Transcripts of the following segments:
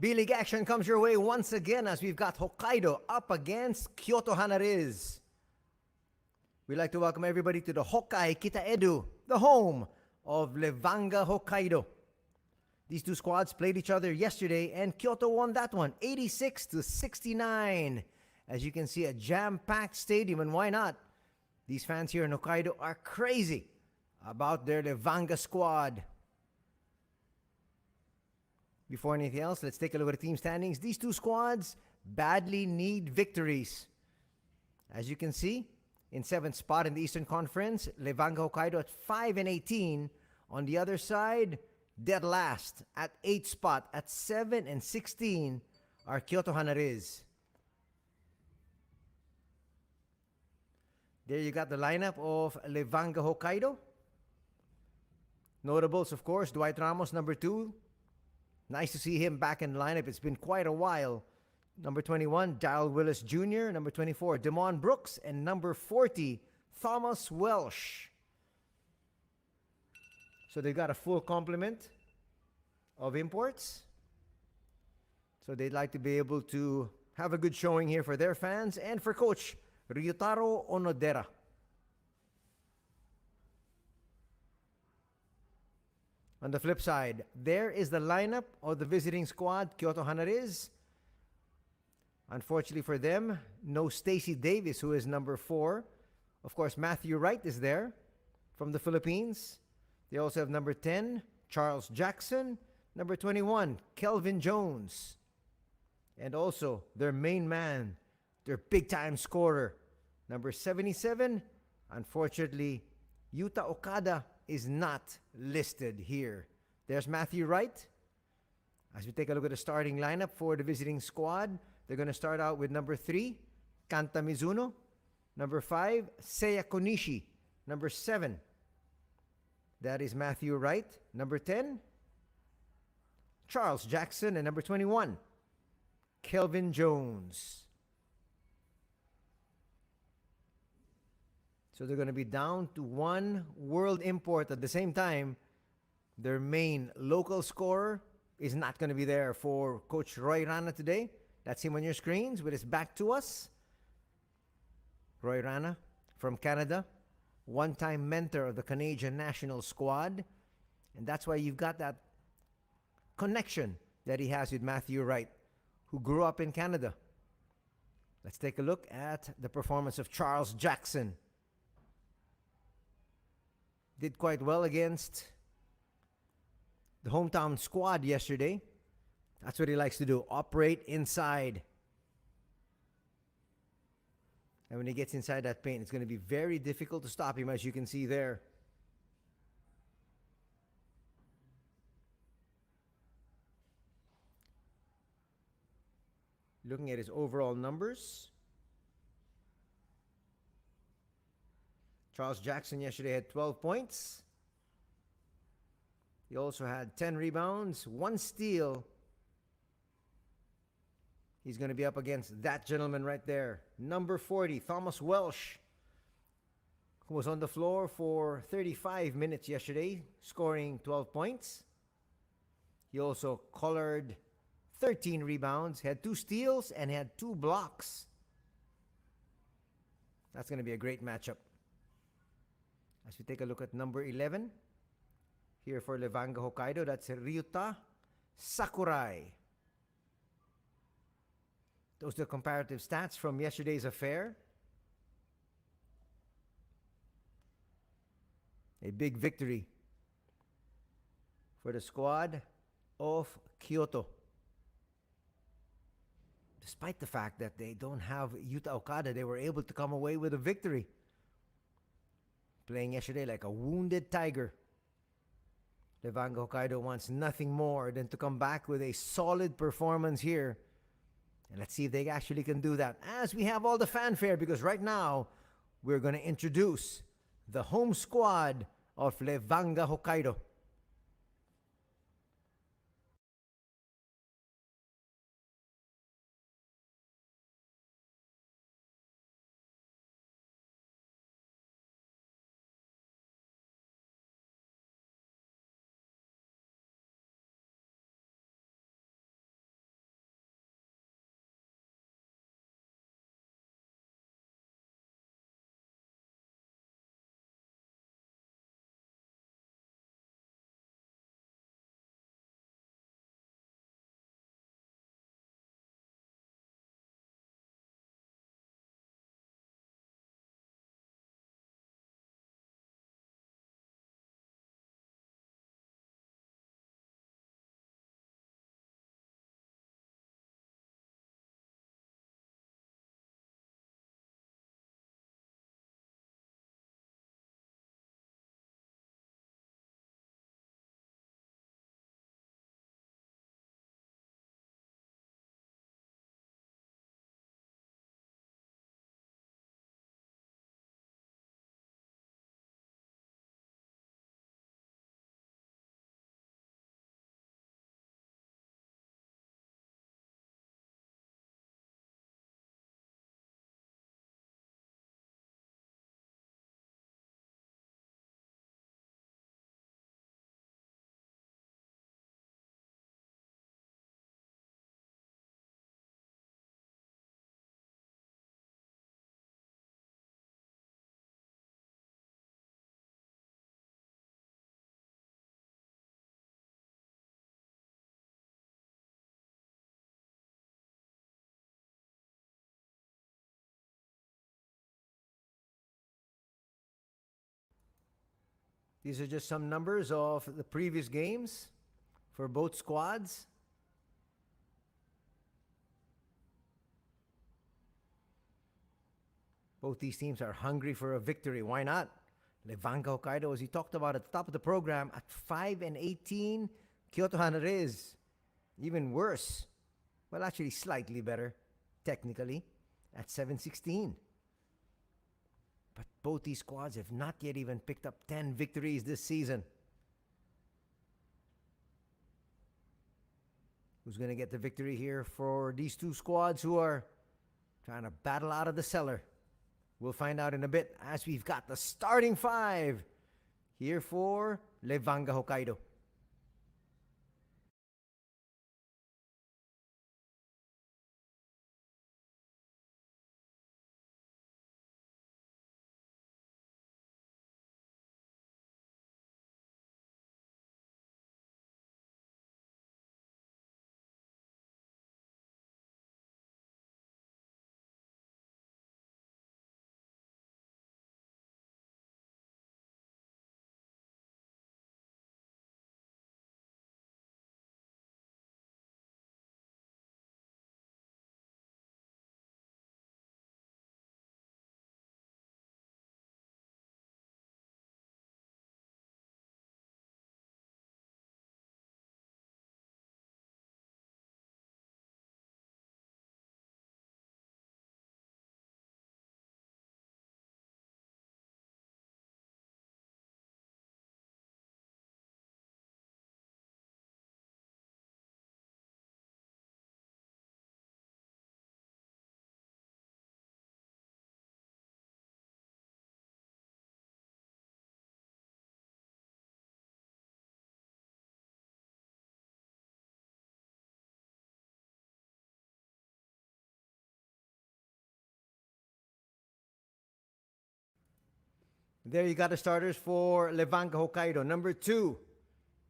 B.LEAGUE action comes your way once again as we've got Hokkaido up against KYOTO HANNARYZ. We'd like to welcome everybody to the HOKKAIDO, the home of LEVANGA Hokkaido. These two squads played each other yesterday and KYOTO won that one 86-69. As you can see, a jam-packed stadium, and why not? These fans here in Hokkaido are crazy about their LEVANGA squad. Before anything else, let's take a look at the team standings. These two squads badly need victories. As you can see, in 7th spot in the Eastern Conference, LEVANGA Hokkaido at 5-18. On the other side, dead last at 8th spot at 7-16 are KYOTO HANNARYZ. There you got the lineup of LEVANGA Hokkaido. Notables, of course, Dwight Ramos, number 2. Nice to see him back in the lineup. It's been quite a while. Number 21, Darryl Willis Jr. Number 24, Demond Brooks. And number 40, Thomas Welsh. So they've got a full complement of imports. So they'd like to be able to have a good showing here for their fans and for Coach Ryutaro Onodera. On the flip side, there is the lineup of the visiting squad, KYOTO HANNARYZ. Unfortunately for them, no Stacey Davis, who is number 4. Of course, Matthew Wright is there from the Philippines. They also have number 10, Charles Jackson. Number 21, Kelvin Jones. And also their main man, their big-time scorer, number 77. Unfortunately, Yuta Okada is not listed here. There's Matthew Wright. As we take a look at the starting lineup for the visiting squad, they're going to start out with number 3, Kanta Mizuno. Number 5, Seiya Konishi. Number 7, that is Matthew Wright. Number 10, Charles Jackson. And number 21, Kelvin Jones. So they're going to be down to one world import. At the same time, their main local scorer is not going to be there for Coach Roy Rana today. That's him on your screens with his back to us. Roy Rana from Canada, one-time mentor of the Canadian national squad. And that's why you've got that connection that he has with Matthew Wright, who grew up in Canada. Let's take a look at the performance of Charles Jackson. Did quite well against the hometown squad yesterday. That's what he likes to do, operate inside. And when he gets inside that paint, it's going to be very difficult to stop him, as you can see there. Looking at his overall numbers, Charles Jackson yesterday had 12 points. He also had 10 rebounds, 1 steal. He's going to be up against that gentleman right there, number 40, Thomas Welsh, who was on the floor for 35 minutes yesterday, scoring 12 points. He also colored 13 rebounds, had 2 steals, and had 2 blocks. That's going to be a great matchup. As we take a look at number 11, here for LEVANGA Hokkaido, that's Ryuta Sakurai. Those are the comparative stats from yesterday's affair. A big victory for the squad of KYOTO. Despite the fact that they don't have Yuta Okada, they were able to come away with a victory. Playing yesterday like a wounded tiger. LEVANGA Hokkaido wants nothing more than to come back with a solid performance here. And let's see if they actually can do that. As we have all the fanfare, because right now, we're going to introduce the home squad of LEVANGA Hokkaido. These are just some numbers of the previous games for both squads. Both these teams are hungry for a victory. Why not? Levanga Hokkaido, as he talked about at the top of the program, at 5-18. KYOTO HANNARYZ, even worse. Well, actually slightly better, technically, at 7-16. But both these squads have not yet even picked up 10 victories this season. Who's going to get the victory here for these two squads who are trying to battle out of the cellar? We'll find out in a bit as we've got the starting five here for Levanga Hokkaido. There you got the starters for Levanga Hokkaido. Number 2,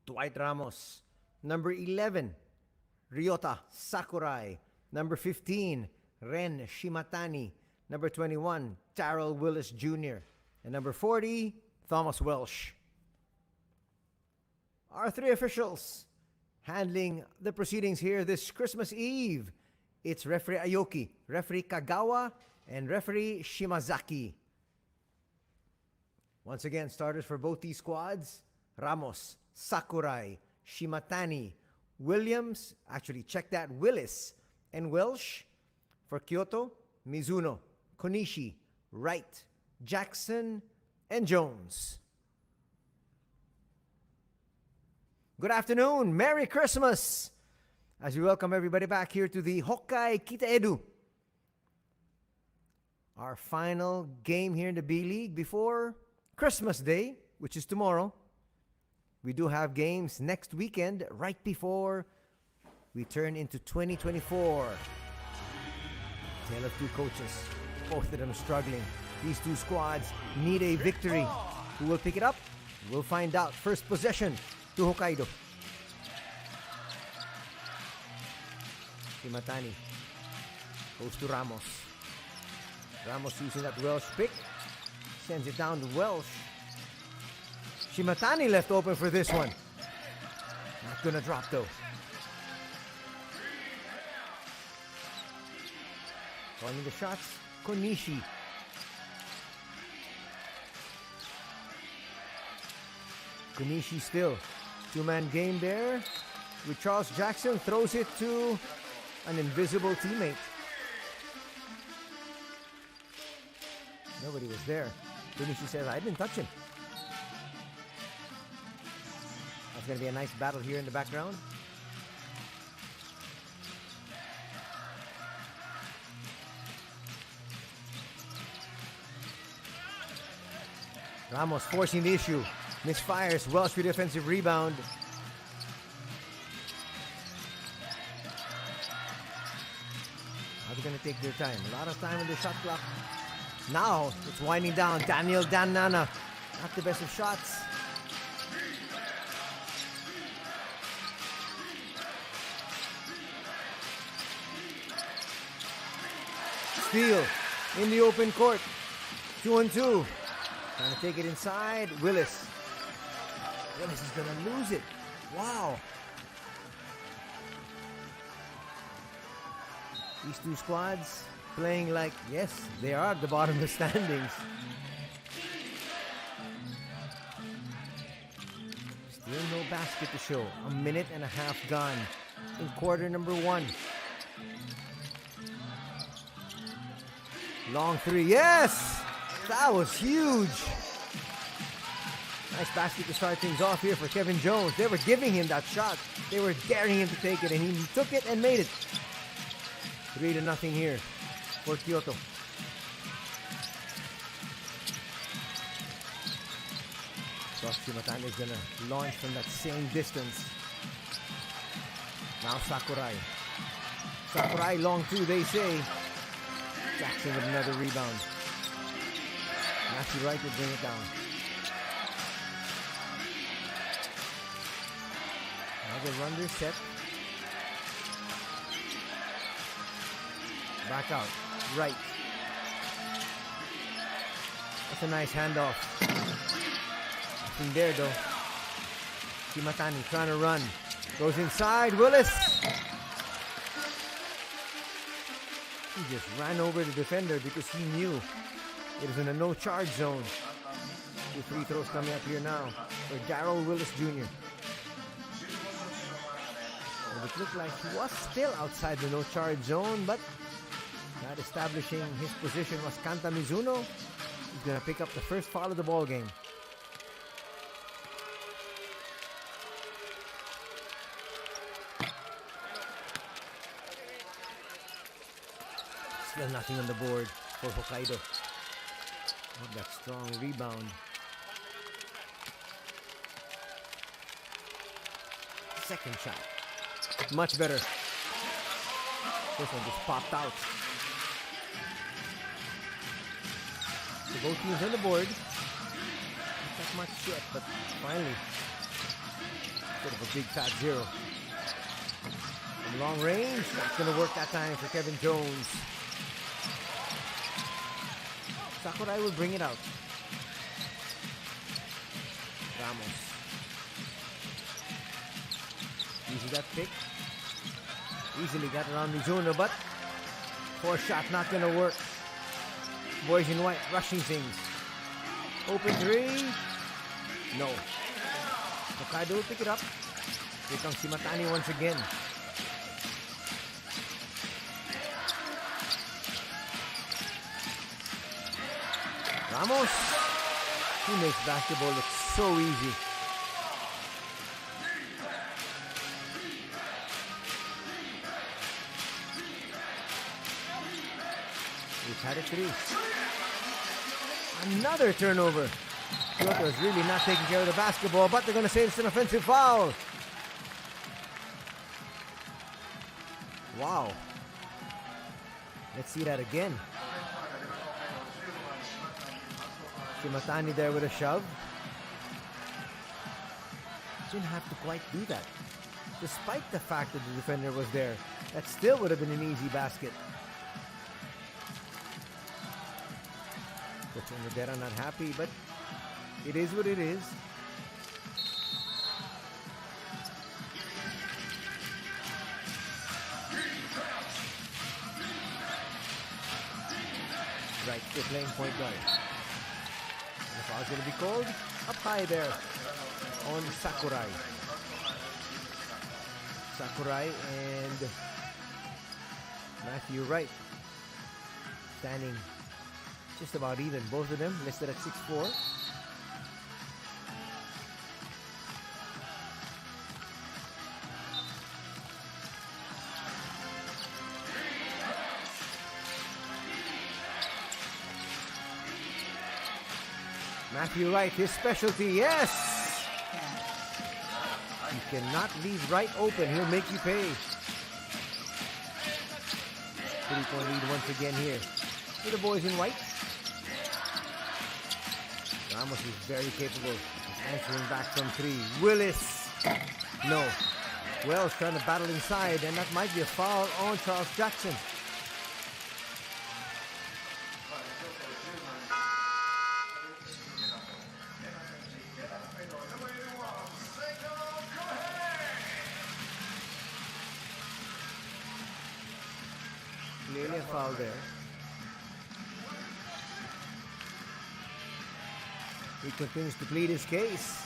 Dwight Ramos. Number 11, Ryota Sakurai. Number 15, Ren Shimatani. Number 21, Terrell Willis Jr. And number 40, Thomas Welsh. Our three officials handling the proceedings here this Christmas Eve. It's referee Aoki, referee Kagawa, and referee Shimazaki. Once again, starters for both these squads: Ramos, Sakurai, Shimatani, Williams, actually check that, Willis, and Welsh. For KYOTO, Mizuno, Konishi, Wright, Jackson, and Jones. Good afternoon, Merry Christmas, as we welcome everybody back here to the HOKKAIDO, our final game here in the B-League before Christmas Day, which is tomorrow. We do have games next weekend, right before we turn into 2024. Tale of two coaches, both of them struggling. These two squads need a victory. Who will pick it up? We'll find out. First possession to Hokkaido. Shimatani goes to Ramos. Ramos using that Welsh pick. Sends it down to Welsh. Shimatani left open for this one. Not gonna drop though. Calling the shots, Konishi. Konishi still. Two-man game there with Charles Jackson. Throws it to an invisible teammate. Nobody was there. Konishi says, I didn't touch him. That's going to be a nice battle here in the background. Ramos forcing the issue. Misfires. Welsh with the offensive rebound. How are they going to take their time? A lot of time in the shot clock. Now it's winding down. Daniel Danana. Not the best of shots. Steal in the open court. 2-on-2. Trying to take it inside. Willis. Willis is gonna lose it. Wow. These two squads playing like, yes, they are at the bottom of the standings. Still no basket to show. A minute and a half gone in quarter number 1. Long three. Yes! That was huge. Nice basket to start things off here for Kevin Jones. They were giving him that shot. They were daring him to take it, and he took it and made it. 3-0 here for Kyoto. Shimatani is going to launch from that same distance. Now Sakurai. Sakurai long two, they say. Jackson with another rebound. Matthew Wright will bring it down. Another runner set. Back out. Right. That's a nice handoff. Nothing there though. Shimatani trying to run. Goes inside. Willis. He just ran over the defender because he knew it was in a no-charge zone. 2 free throws coming up here now for Darrell Willis Jr. And it looked like he was still outside the no-charge zone, but not establishing his position was Kanta Mizuno. He's going to pick up the first foul of the ball game. Still nothing on the board for Hokkaido. Oh, that strong rebound. Second shot. Much better. This one just popped out. So both teams on the board. Not that much yet, but finally. Bit of a big fat 0. From long range, that's going to work that time for Kevin Jones. Sakurai will bring it out. Ramos. Easy that pick. Easily got around Mizuno, but 4th shot not gonna work. Boys in white rushing things. Open 3. No. Hokkaido will pick it up. Here comes Shimatani once again. Ramos. He makes basketball look so easy. He's had it 3. Another turnover. Kyoto is really not taking care of the basketball, but they're going to say it's an offensive foul. Wow. Let's see that again. Shimatani there with a shove. Didn't have to quite do that. Despite the fact that the defender was there, that still would have been an easy basket. Coach Onodera not happy, but it is what it is. Right, they're playing point guard. The foul's going to be called up high there on Sakurai. Sakurai and Matthew Wright standing just about even. Both of them listed at 6'4". Matthew Wright, his specialty, yes! You cannot leave Wright open. He'll make you pay. 3-point lead once again here for the boys in white. Ramos is very capable of answering back from 3. Willis, no. Wells trying to battle inside, and that might be a foul on Charles Jackson. there. He continues to plead his case.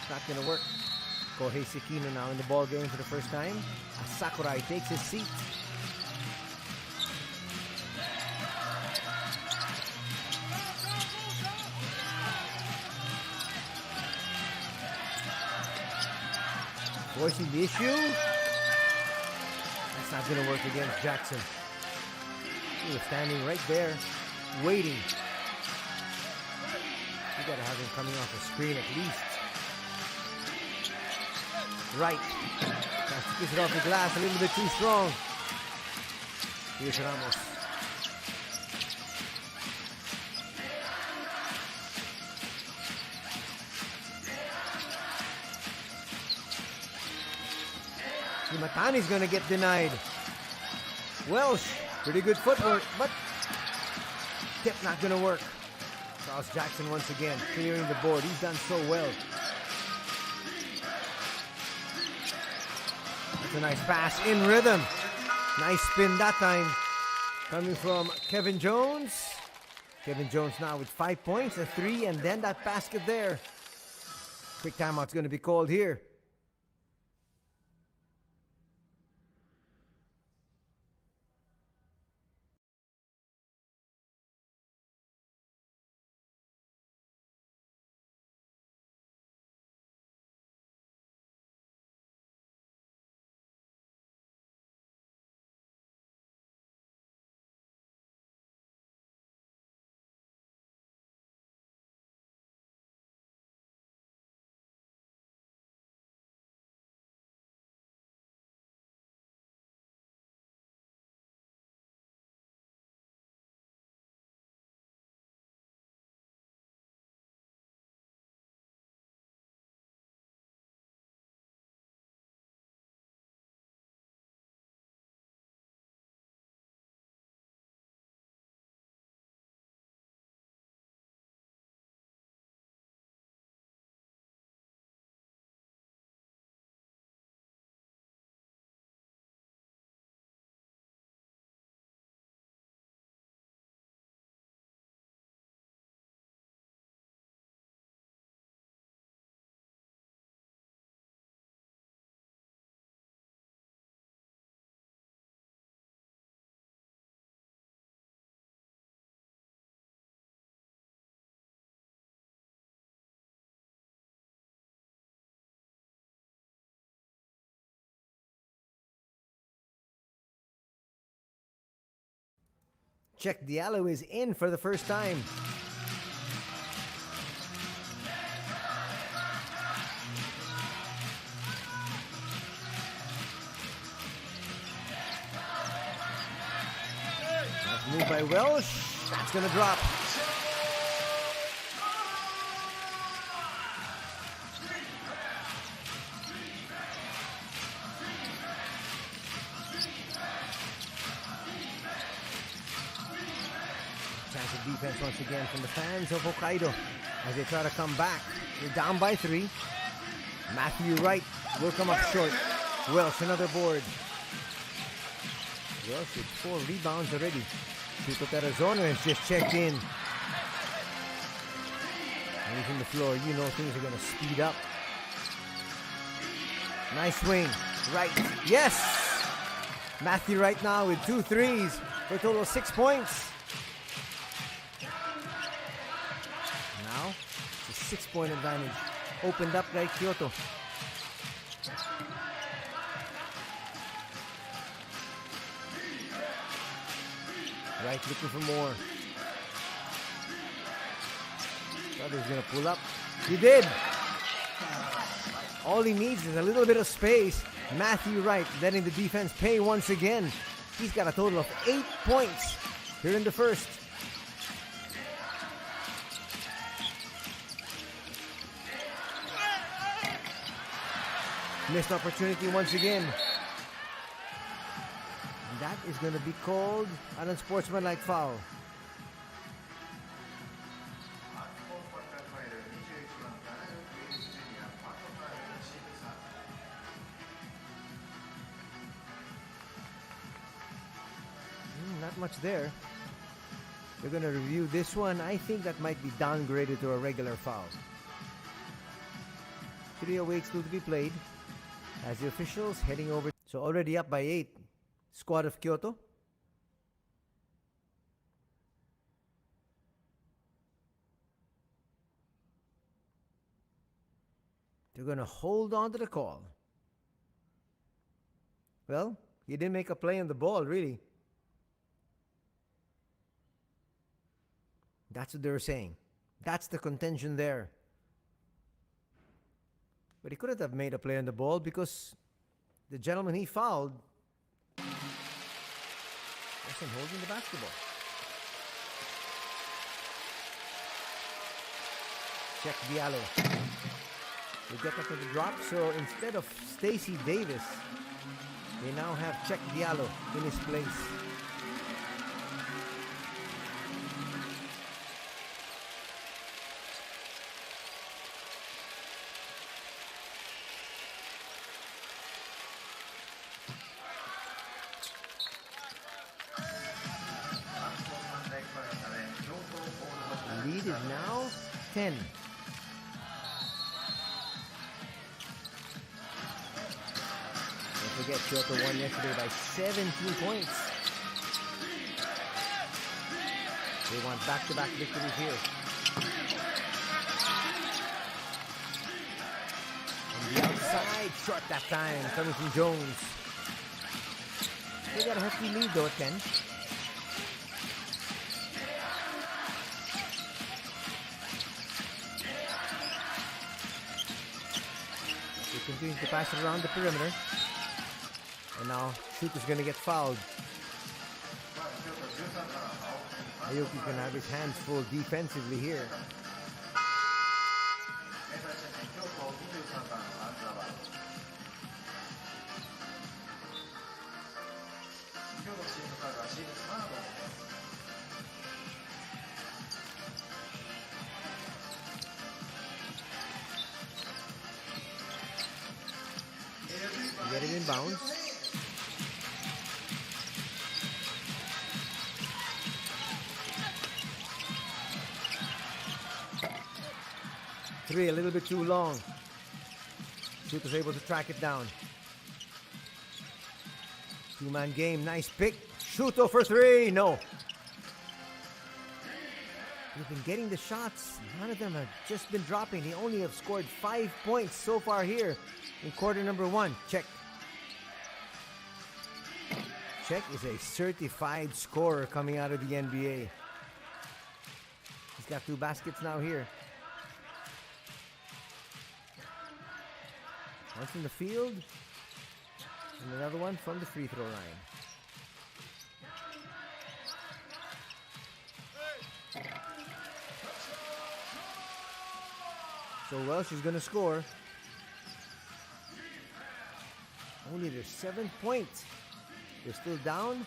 It's not going to work. Kohei Sekino now in the ball game for the first time. As Sakurai takes his seat. Voicing the issue. That's not going to work against Jackson. He was standing right there, waiting. You got to have him coming off the screen at least. Right. Tries to kiss it off the glass a little bit too strong. Here's Ramos. Matani's gonna get denied. Welsh, pretty good footwork, but tip not gonna work. Charles Jackson once again clearing the board. He's done so well. That's a nice pass in rhythm. Nice spin that time. Coming from Kevin Jones. Kevin Jones now with 5 points, a 3, and then that basket there. Quick timeout's gonna be called here. Check Diallo is in for the first time. Nice move by Welsh. That's gonna drop. Defense once again from the fans of Hokkaido as they try to come back. They're down by 3. Matthew Wright will come up short. Welsh another board. Welsh with 4 rebounds already. Tito Terrazona has just checked in. And he's on the floor. You know things are going to speed up. Nice swing. Wright. Yes! Matthew Wright now with 2 threes for a total of 6 points. Now, it's a 6-point advantage. Opened up by KYOTO. Right, looking for more. Thought he was going to pull up. He did. All he needs is a little bit of space. Matthew Wright letting the defense pay once again. He's got a total of 8 points here in the first. Missed opportunity once again. And that is going to be called an unsportsmanlike foul. much there. They're going to review this one. I think that might be downgraded to a regular foul. 3:08 still to be played as the officials heading over. So already up by 8. Squad of Kyoto. They're going to hold on to the call. Well, he didn't make a play on the ball, really. That's what they were saying. That's the contention there. But he couldn't have made a play on the ball because the gentleman he fouled wasn't holding the basketball. Check Diallo. They get up to the drop, so instead of Stacey Davis, they now have Check Diallo in his place. The lead is now 10. Don't forget, Kyoto won yesterday by 17 points. They want back-to-back victories here. On the outside, short that time, coming from Jones. They got a hefty lead though at 10. They continue to pass it around the perimeter. And now, shooter's going to get fouled. Aoki can have his hands full defensively here. Getting in bounds. Three, a little bit too long. Shooter's able to track it down. Two-man game, nice pick. Shuto for three, no. They've been getting the shots. None of them have just been dropping. They only have scored 5 points so far here in quarter number 1. Check. Check is a certified scorer coming out of the NBA. He's got 2 baskets now here. One from the field, and another one from the free throw line. So Welsh is going to score. Only their 7th point. They're still down.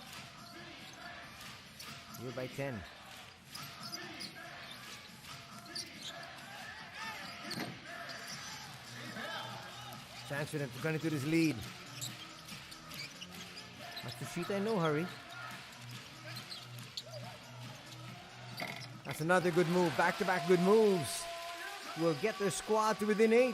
Here by 10. Chance for them to run into this lead. Matsushita in no hurry. That's another good move. Back-to-back good moves. Will get their squad to within 8.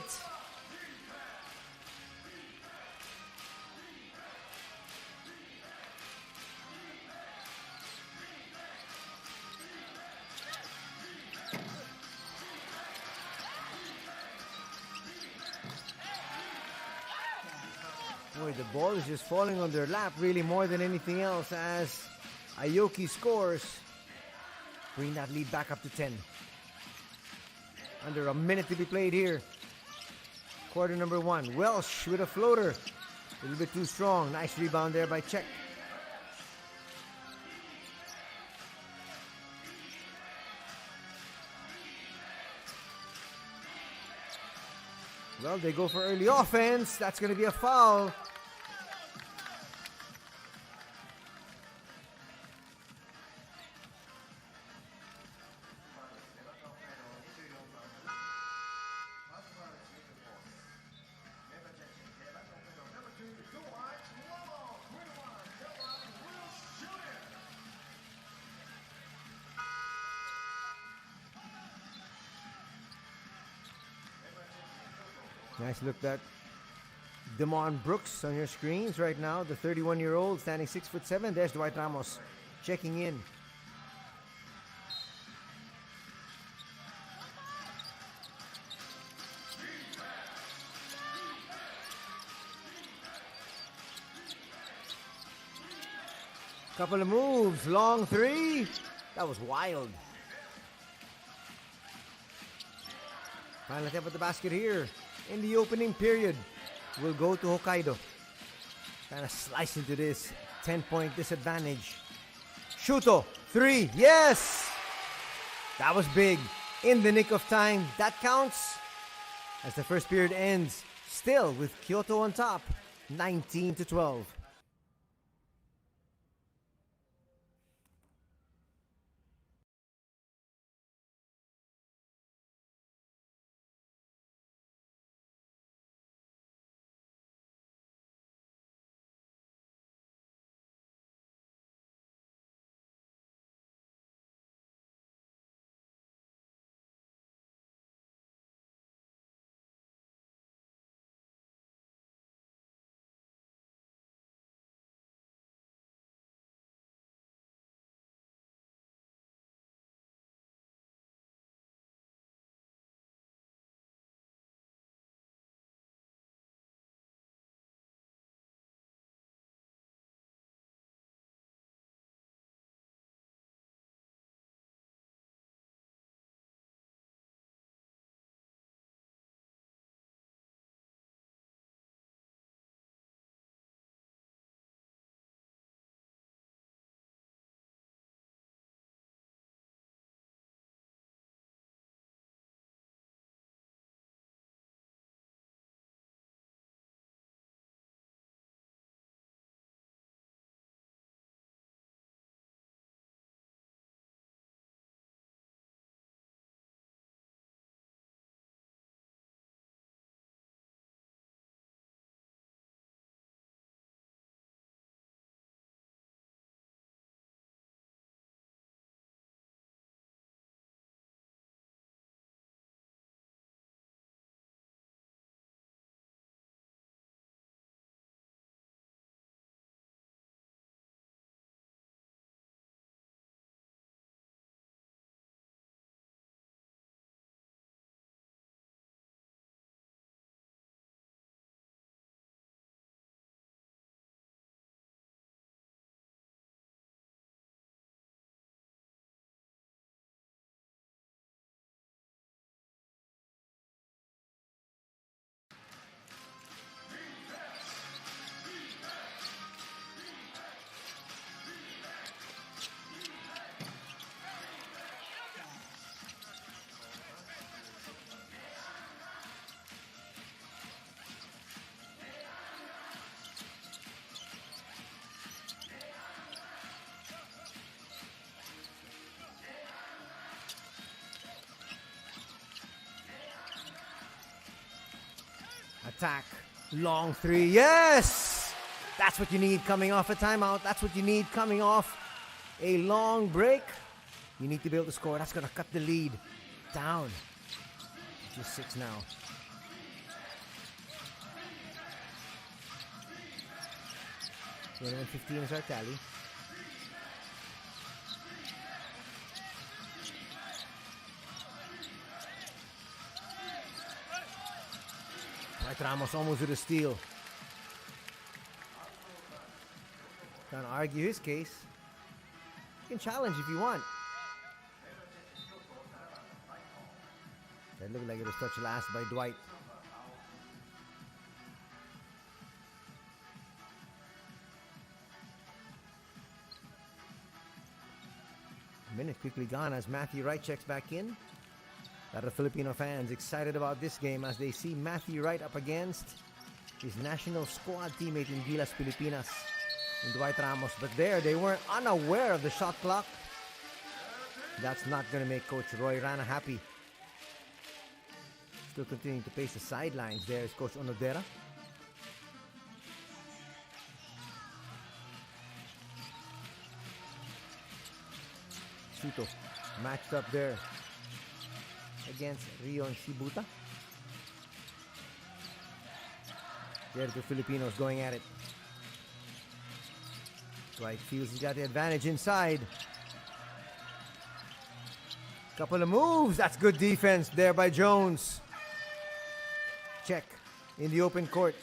Boy, the ball is just falling on their lap really more than anything else as Aoki scores. Bring that lead back up to 10. Under a minute to be played here. Quarter number 1. Welsh with a floater. A little bit too strong. Nice rebound there by Czech. Well, they go for early offense. That's going to be a foul. Nice look at Demond Brooks on your screens right now. The 31-year-old standing 6'7". There's Dwight Ramos checking in. Couple of moves. Long three. That was wild. Final attempt at the basket here in the opening period. Will go to Hokkaido. Kind of slice into this 10-point disadvantage. Shuto, three, yes! That was big. In the nick of time. That counts as the first period ends. Still with Kyoto on top, 19-12. Attack. Long three. Yes! That's what you need coming off a timeout. That's what you need coming off a long break. You need to be able to score. That's going to cut the lead down. Just 6 now. So 15 is our tally. Ramos almost with a steal. Trying to argue his case. You can challenge if you want. That looked like it was touched last by Dwight. A minute quickly gone as Matthew Wright checks back in. A lot of Filipino fans excited about this game as they see Matthew Wright up against his national squad teammate in Gilas, Pilipinas, in Dwight Ramos. But there, they weren't unaware of the shot clock. That's not going to make Coach Roy Rana happy. Still continuing to pace the sidelines. There is Coach Onodera. Shuto matched up there against Rion Shibuta. There the Filipinos going at it. Dwight feels he's got the advantage inside. Couple of moves. That's good defense there by Jones. Check in the open court.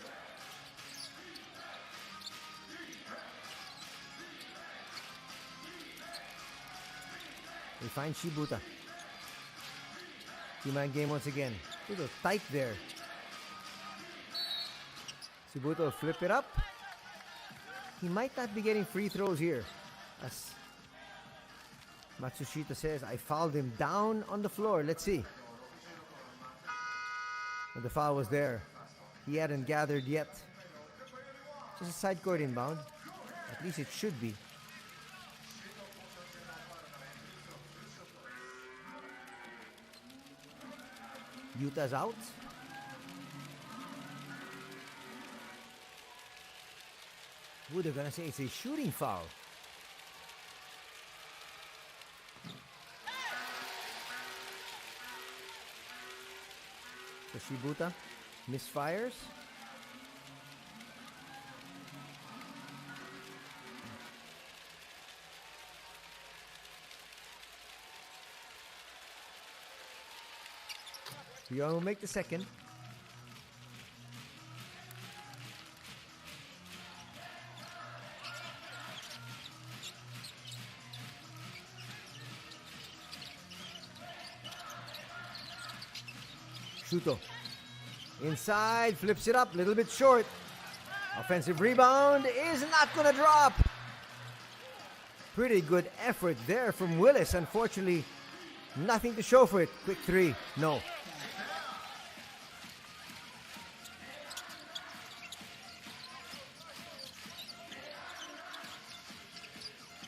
They find Shibuta. Two-man game once again. A little tight there. Shibuta will flip it up. He might not be getting free throws here. As Matsushita says, I fouled him down on the floor. Let's see. But the foul was there. He hadn't gathered yet. Just a side court inbound. At least it should be. Utah's out. Ooh, they're gonna say it's a shooting foul. So Shibuta misfires. Young will make the second. Shuto. Inside, flips it up, a little bit short. Offensive rebound is not going to drop. Pretty good effort there from Willis. Unfortunately, nothing to show for it. Quick three, no.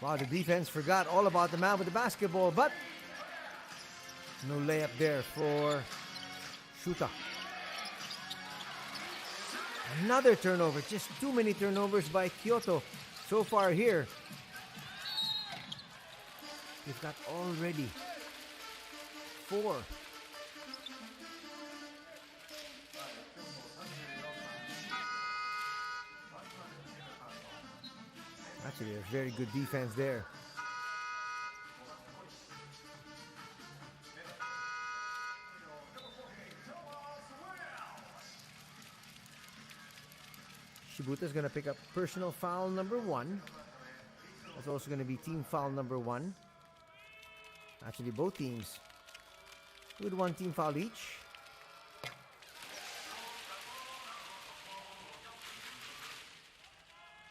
Wow, the defense forgot all about the man with the basketball, but no layup there for Shuta. Another turnover. Just too many turnovers by KYOTO so far here. They've got already 4. Actually, a very good defense there. Shibuta's going to pick up personal foul number 1. That's also going to be team foul number 1. Actually, both teams with 1 team foul each.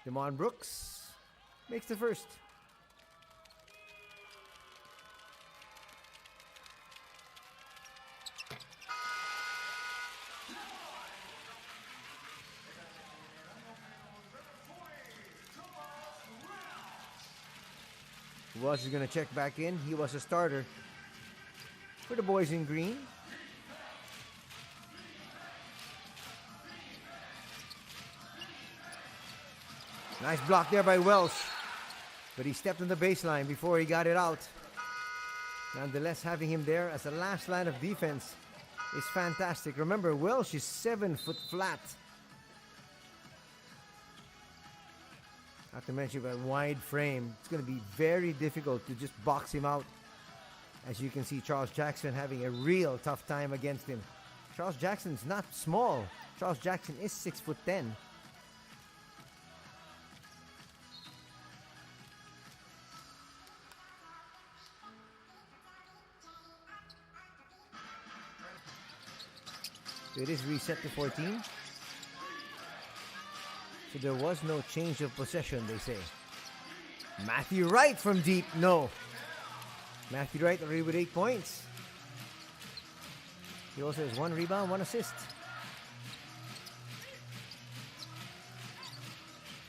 Demond Brooks makes the first. Was going to check back in. He was a starter for the boys in green. Nice block there by Welsh. But he stepped on the baseline before he got it out. Nonetheless, having him there as a last line of defense is fantastic. Remember, Welsh is 7 foot flat. Not to mention that wide frame. It's going to be very difficult to just box him out. As you can see, Charles Jackson having a real tough time against him. Charles Jackson's not small. Charles Jackson is 6'10". So it is reset to 14. So there was no change of possession, they say. Matthew Wright from deep, no. Matthew Wright already with 8 points. He also has 1 rebound, 1 assist.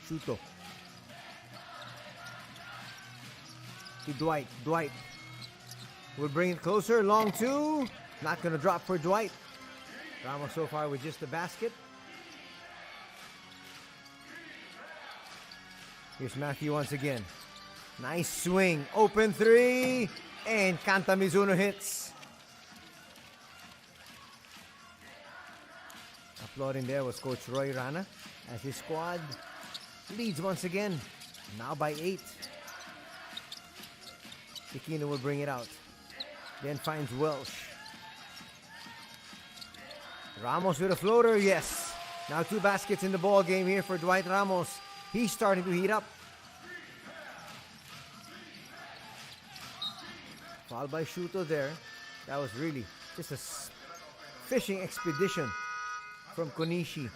Shuto. To Dwight. Dwight will bring it closer. Long 2. Not going to drop for Dwight. Ramos so far with just the basket. Here's Matthew once again. Nice swing. Open 3. And Kanta Mizuno hits. applauding there was Coach Roy Rana as his squad leads once again, now by 8. Aquino will bring it out. Then finds Welsh. Ramos with a floater, yes. Now 2 baskets in the ball game here for Dwight Ramos. He's starting to heat up. Foul by Shuto there. That was really just a fishing expedition from Konishi.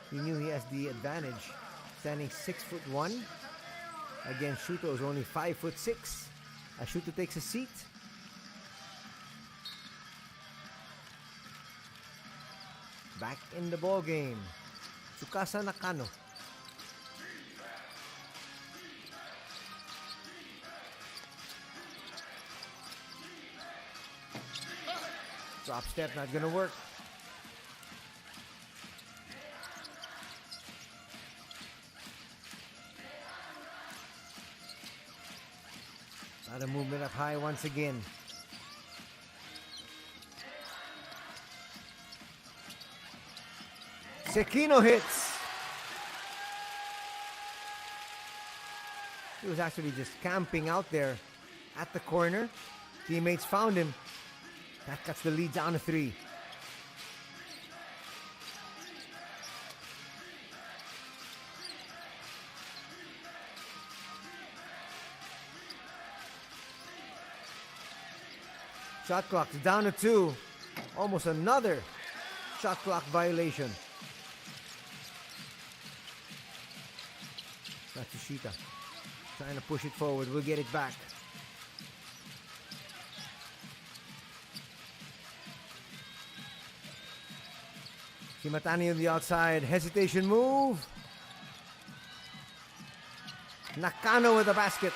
He knew he has the advantage, standing 6'1". Again, Shuto is only 5'6". As Shuto takes a seat. Back in the ball game, Tsukasa Nakano. Drop step, not gonna work. Not a movement up high once again. Sekino hits. He was actually just camping out there at the corner. Teammates found him. That cuts the lead down to 3. Shot clock down to 2. Almost another shot clock violation. Matsushita trying to push it forward. We'll get it back. Kimatani on the outside. Hesitation move. Nakano with the basket.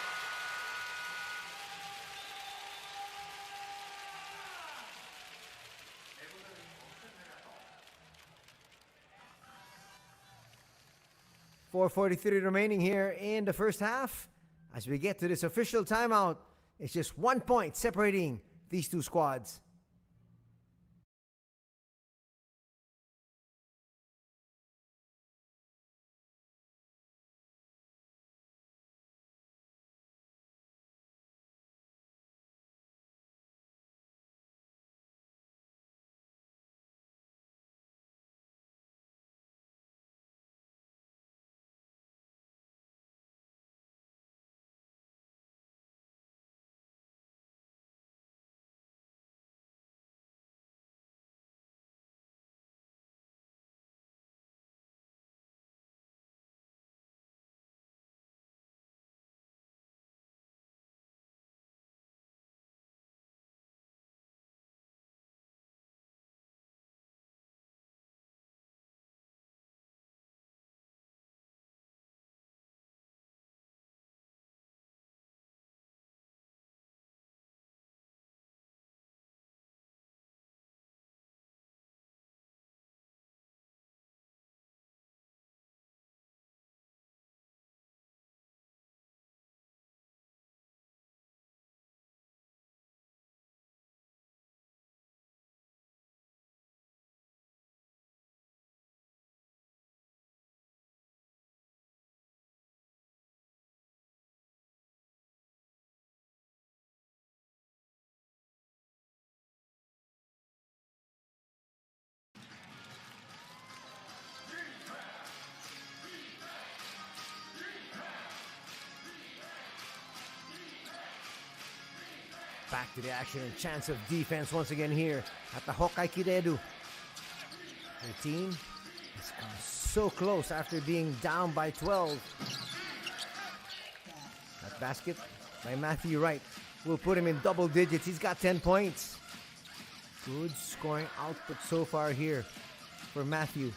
.4:43 remaining here in the first half. As we get to this official timeout, it's just 1 point separating these two squads. Back to the action and chance of defense once again here at the HOKKAIDO. The team has come so close after being down by 12. That basket by Matthew Wright will put him in double digits. He's got 10 points. Good scoring output so far here for Matthew.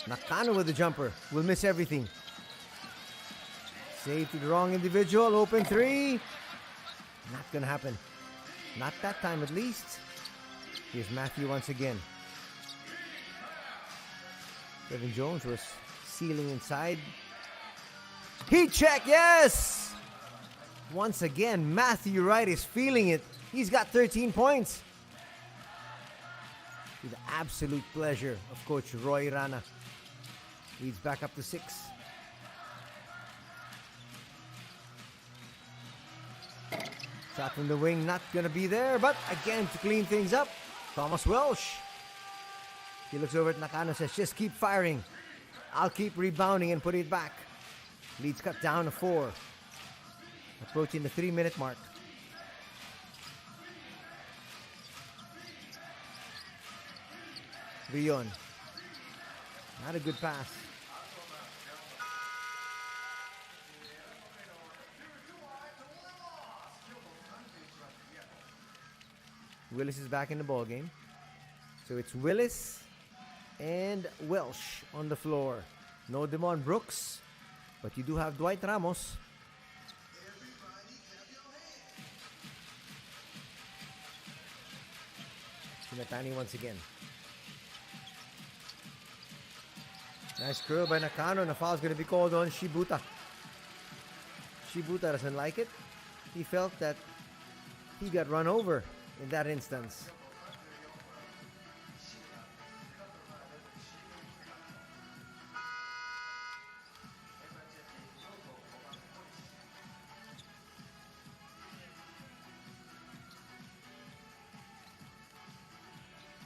Nakano with the jumper. Will miss everything. Save to the wrong individual. Open 3. Not gonna happen. Not that time at least. Here's Matthew once again. Kevin Jones was sealing inside. Heat check, yes! Once again, Matthew Wright is feeling it He's got 13 points. To the absolute pleasure of Coach Roy Rana. Leads back up to 6. Shot from the wing, not gonna be there, but again to clean things up, Thomas Welsh. He looks over at Nakano, says, just keep firing. I'll keep rebounding and putting it back. Leads cut down to 4. Approaching the 3-minute mark. Rion. Not a good pass. Willis is back in the ball game. So it's Willis and Welsh on the floor. No Demond Brooks, but you do have Dwight Ramos. Sinatani once again. Nice curl by Nakano, and a foul's going to be called on Shibuta. Shibuta doesn't like it. He felt that he got run over in that instance.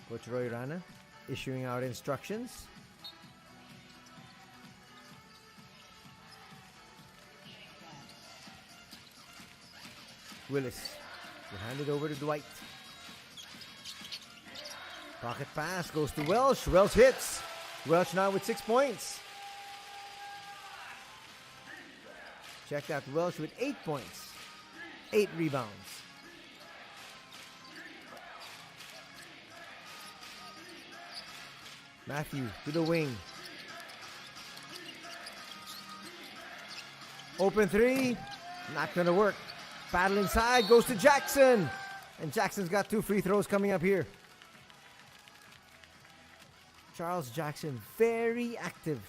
Coach Roy Rana issuing out instructions. Willis will hand it over to Dwight. Pocket pass goes to Welsh. Welsh hits. Welsh now with 6 points. Check out Welsh with 8 points. 8 rebounds. Matthew to the wing. Open 3. Not going to work. Battle inside, goes to Jackson. And Jackson's got 2 free throws coming up here. Charles Jackson, very active.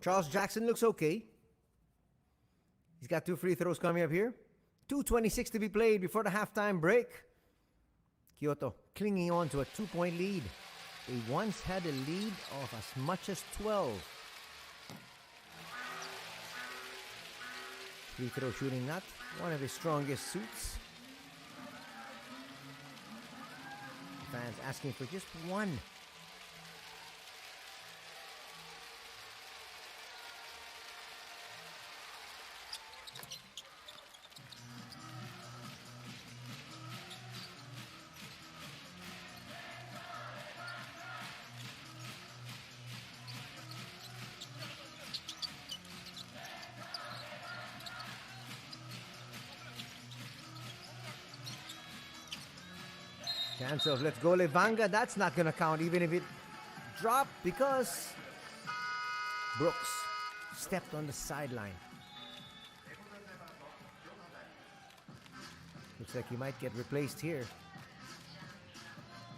Charles Jackson looks okay. He's got 2 free throws coming up here. 2:26 to be played before the halftime break. Kyoto clinging on to a 2-point lead. They once had a lead of as much as 12. Free throw shooting not one of his strongest suits. Fans asking for just one. Chance of let's go Levanga. That's not going to count even if it dropped because Brooks stepped on the sideline. Looks like he might get replaced here.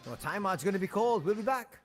So timeout's going to be called. We'll be back.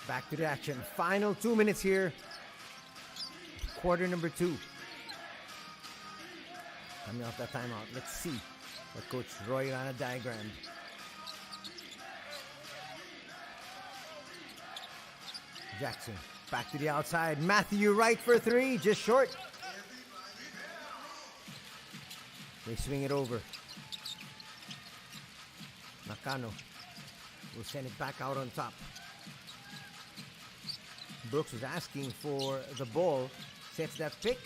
Back to the action. Final 2 minutes here. Quarter number 2. Coming off that timeout. Let's see what Coach Roy Rana diagrammed. Jackson back to the outside. Matthew Wright for 3. Just short. They swing it over. Nakano will send it back out on top. Brooks was asking for the ball. Sets that pick.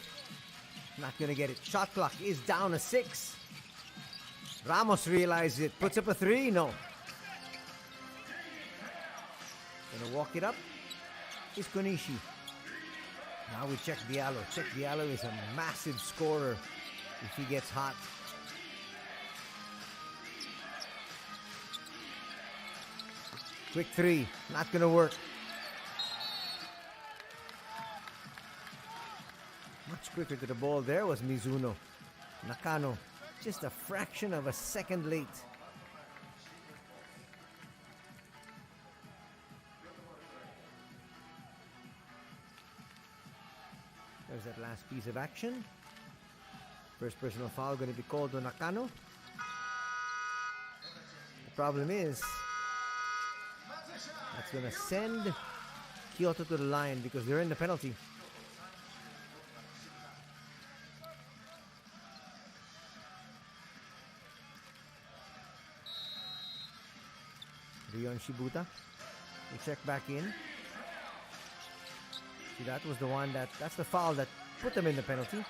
Not going to get it. Shot clock is down to 6. Ramos realizes it. Puts up a 3. No. Going to walk it up. Is Konishi. Now we check Diallo. Check Diallo is a massive scorer if he gets hot. Quick 3. Not going to work. Much quicker to the ball there was Mizuno. Nakano, just a fraction of a second late. There's that last piece of action. First personal foul going to be called on Nakano. The problem is, that's going to send Kyoto to the line because they're in the penalty. Rion Shibuta will check back in. See, that was the one that's the foul that put them in the penalty.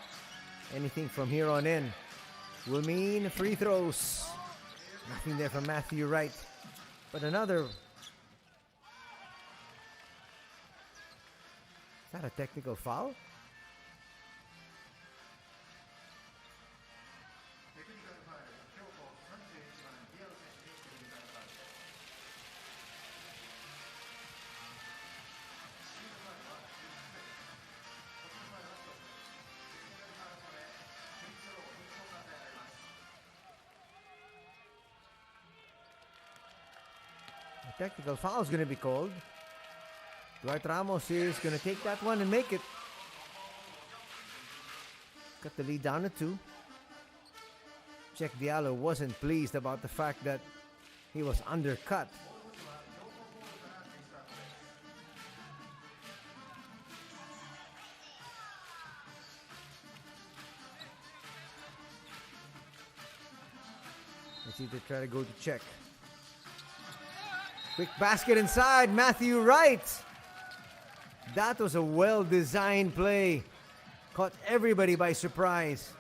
Anything from here on in will mean free throws. Nothing there from Matthew Wright. But another. Is that a technical foul? Technical foul is going to be called. Dwight Ramos is going to take that one and make it. Cut the lead down to 2. Check Diallo wasn't pleased about the fact that he was undercut. Let's either try to go to check. Quick basket inside, Matthew Wright. That was a well-designed play. Caught everybody by surprise.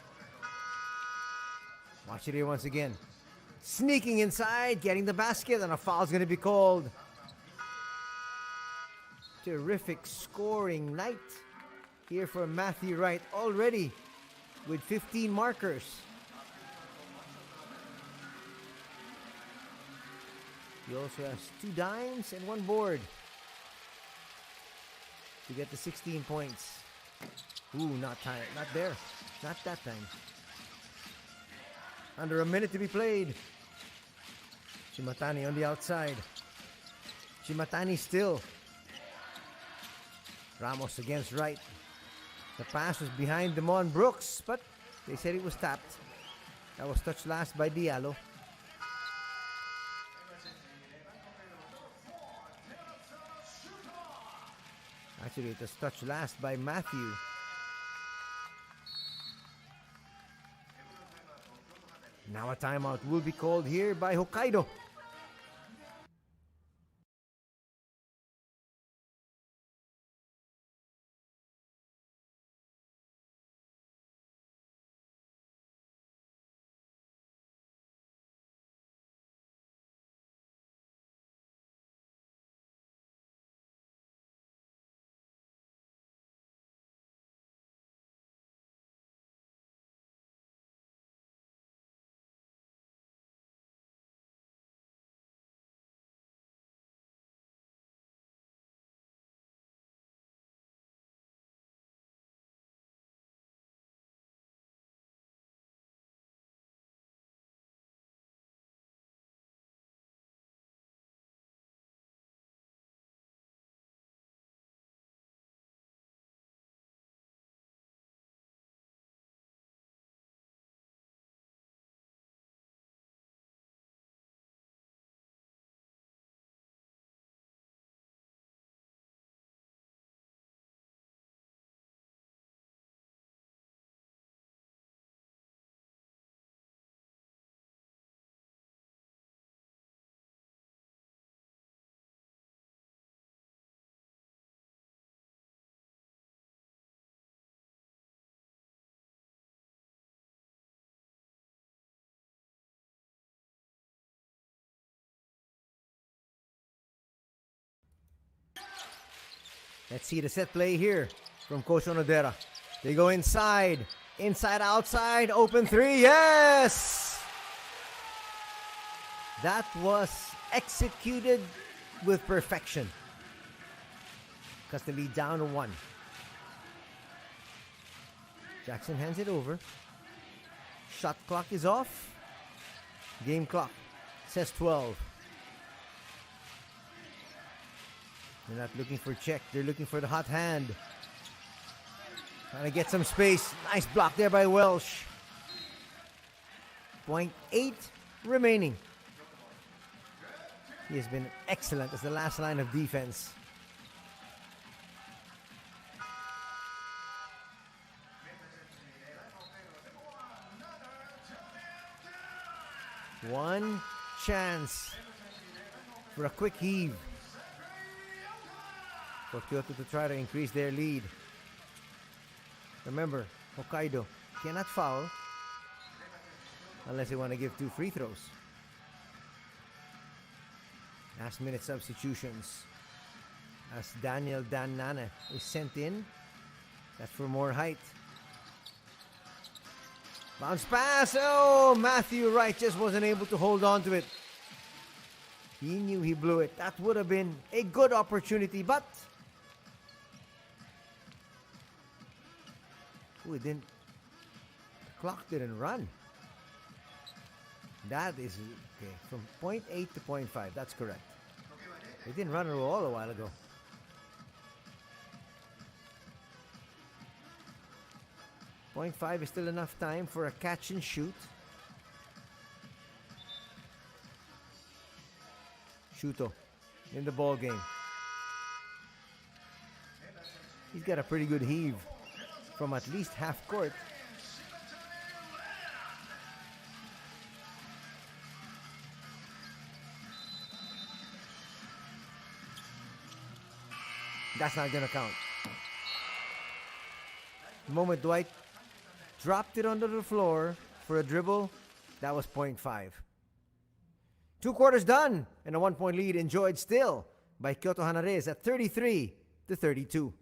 Watch it here once again. Sneaking inside, getting the basket, and a foul's going to be called. terrific scoring night here for Matthew Wright, already with 15 markers. He also has 2 dimes and 1 board to get the 16 points. Ooh, not there. Not that time. Under a minute to be played. Shimatani on the outside. Shimatani still. Ramos against Wright. The pass was behind Demond Brooks, but they said it was tapped. That was touched last by Diallo. Actually, it was touched last by Matthew. Now a timeout will be called here by Hokkaido. Let's see the set play here from Coach Onodera. They go inside, outside, open 3, yes! That was executed with perfection. Because the lead down to 1. Jackson hands it over. Shot clock is off. Game clock says 12. They're not looking for check. They're looking for the hot hand. Trying to get some space. Nice block there by Welsh. 0.8 remaining. He has been excellent as the last line of defense. One chance for a quick heave for Kyoto to try to increase their lead. Remember, Hokkaido cannot foul unless they want to give 2 free throws. Last minute substitutions as Daniel Dan Nana is sent in. That's for more height. Bounce pass. Oh, Matthew Wright just wasn't able to hold on to it. He knew he blew it. That would have been a good opportunity, but it didn't. The clock didn't run. That is okay. From 0.8 to 0.5. That's correct. It didn't run at all a while ago. .5 is still enough time for a catch and shoot. Shuto in the ball game. He's got a pretty good heave from at least half court. That's not gonna count. The moment Dwight dropped it onto the floor for a dribble, that was 0.5. 2 quarters done, and a 1-point lead enjoyed still by Kyoto HANNARYZ at to 32.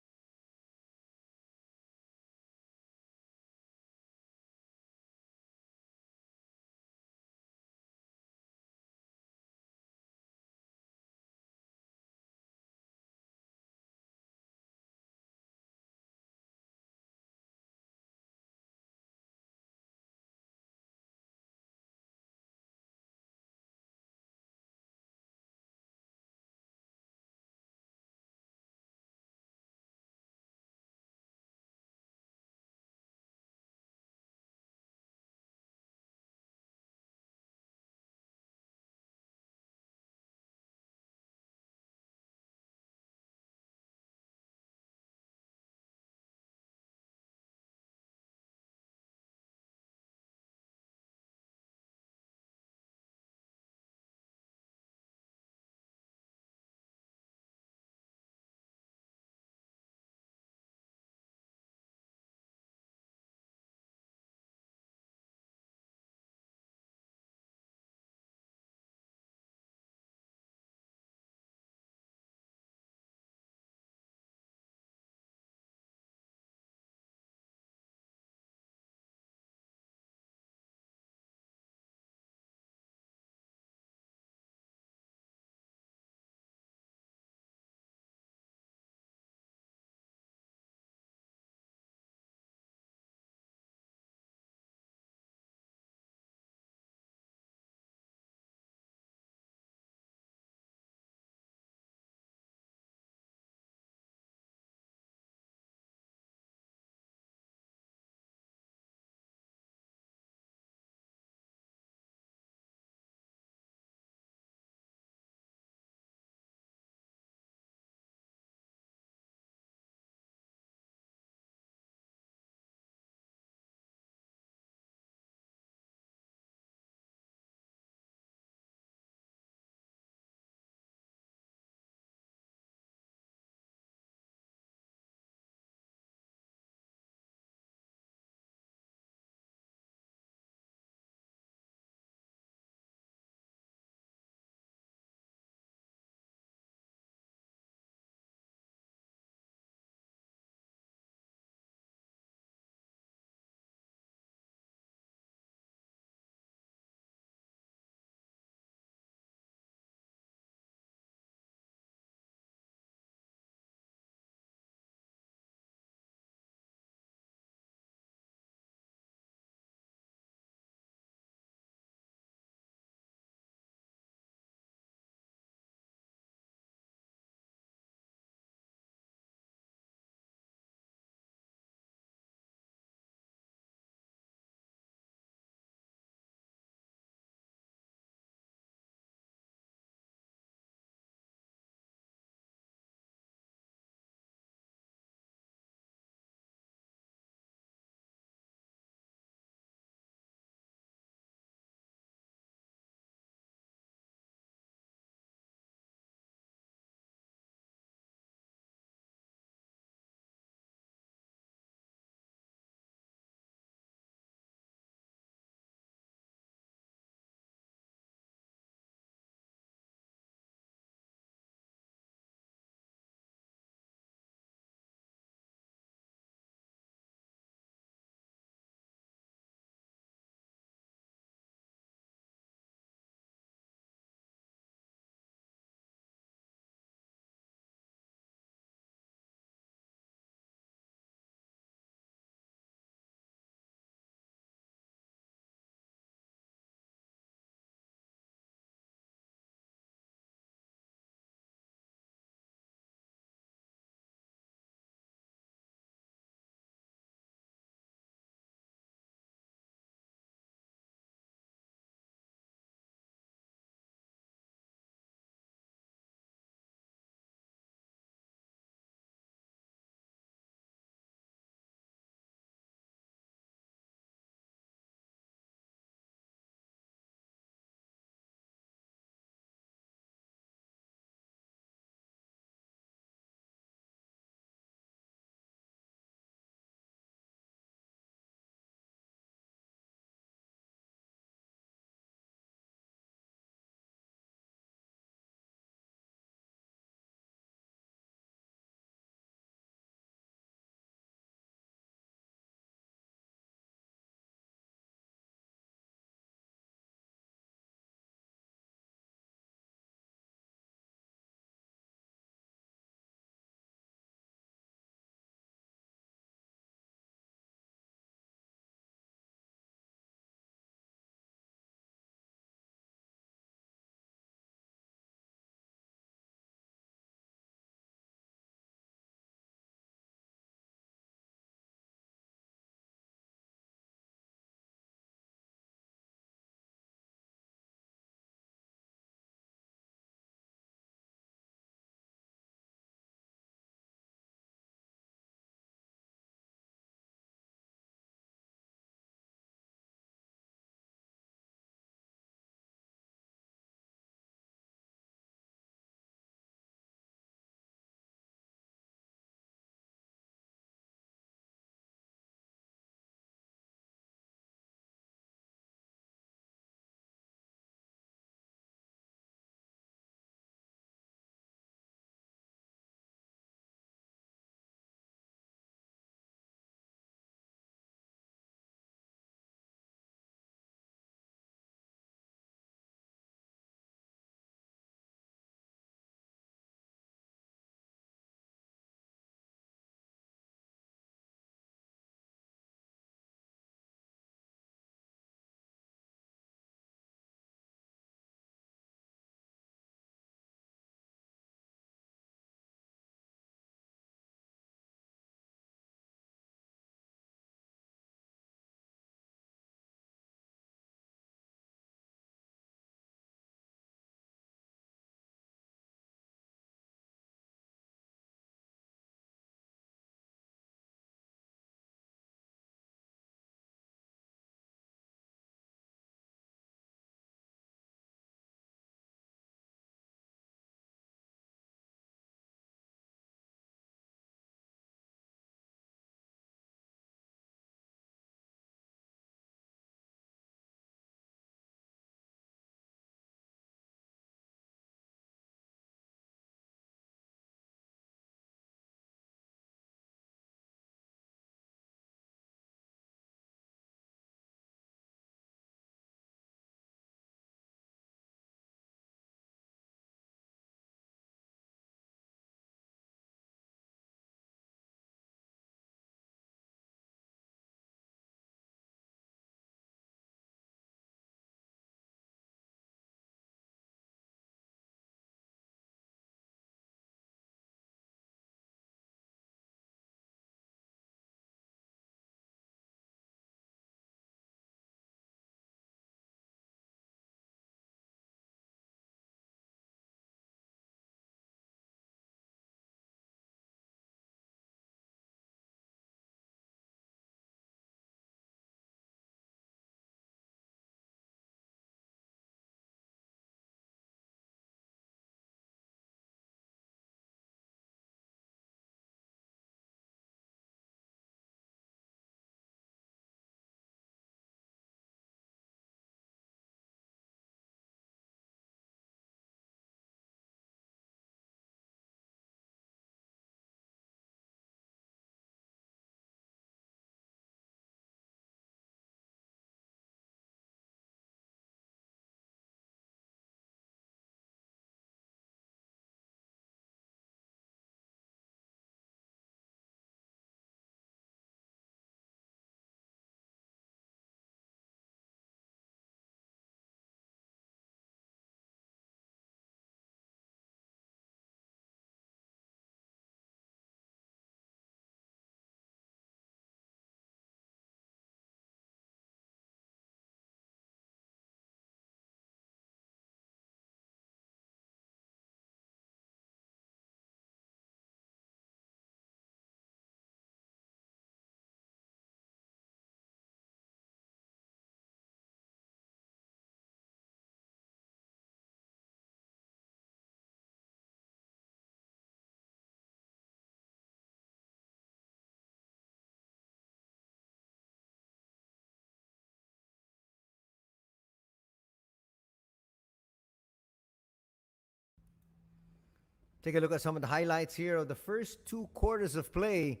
Take a look at some of the highlights here of the first 2 quarters of play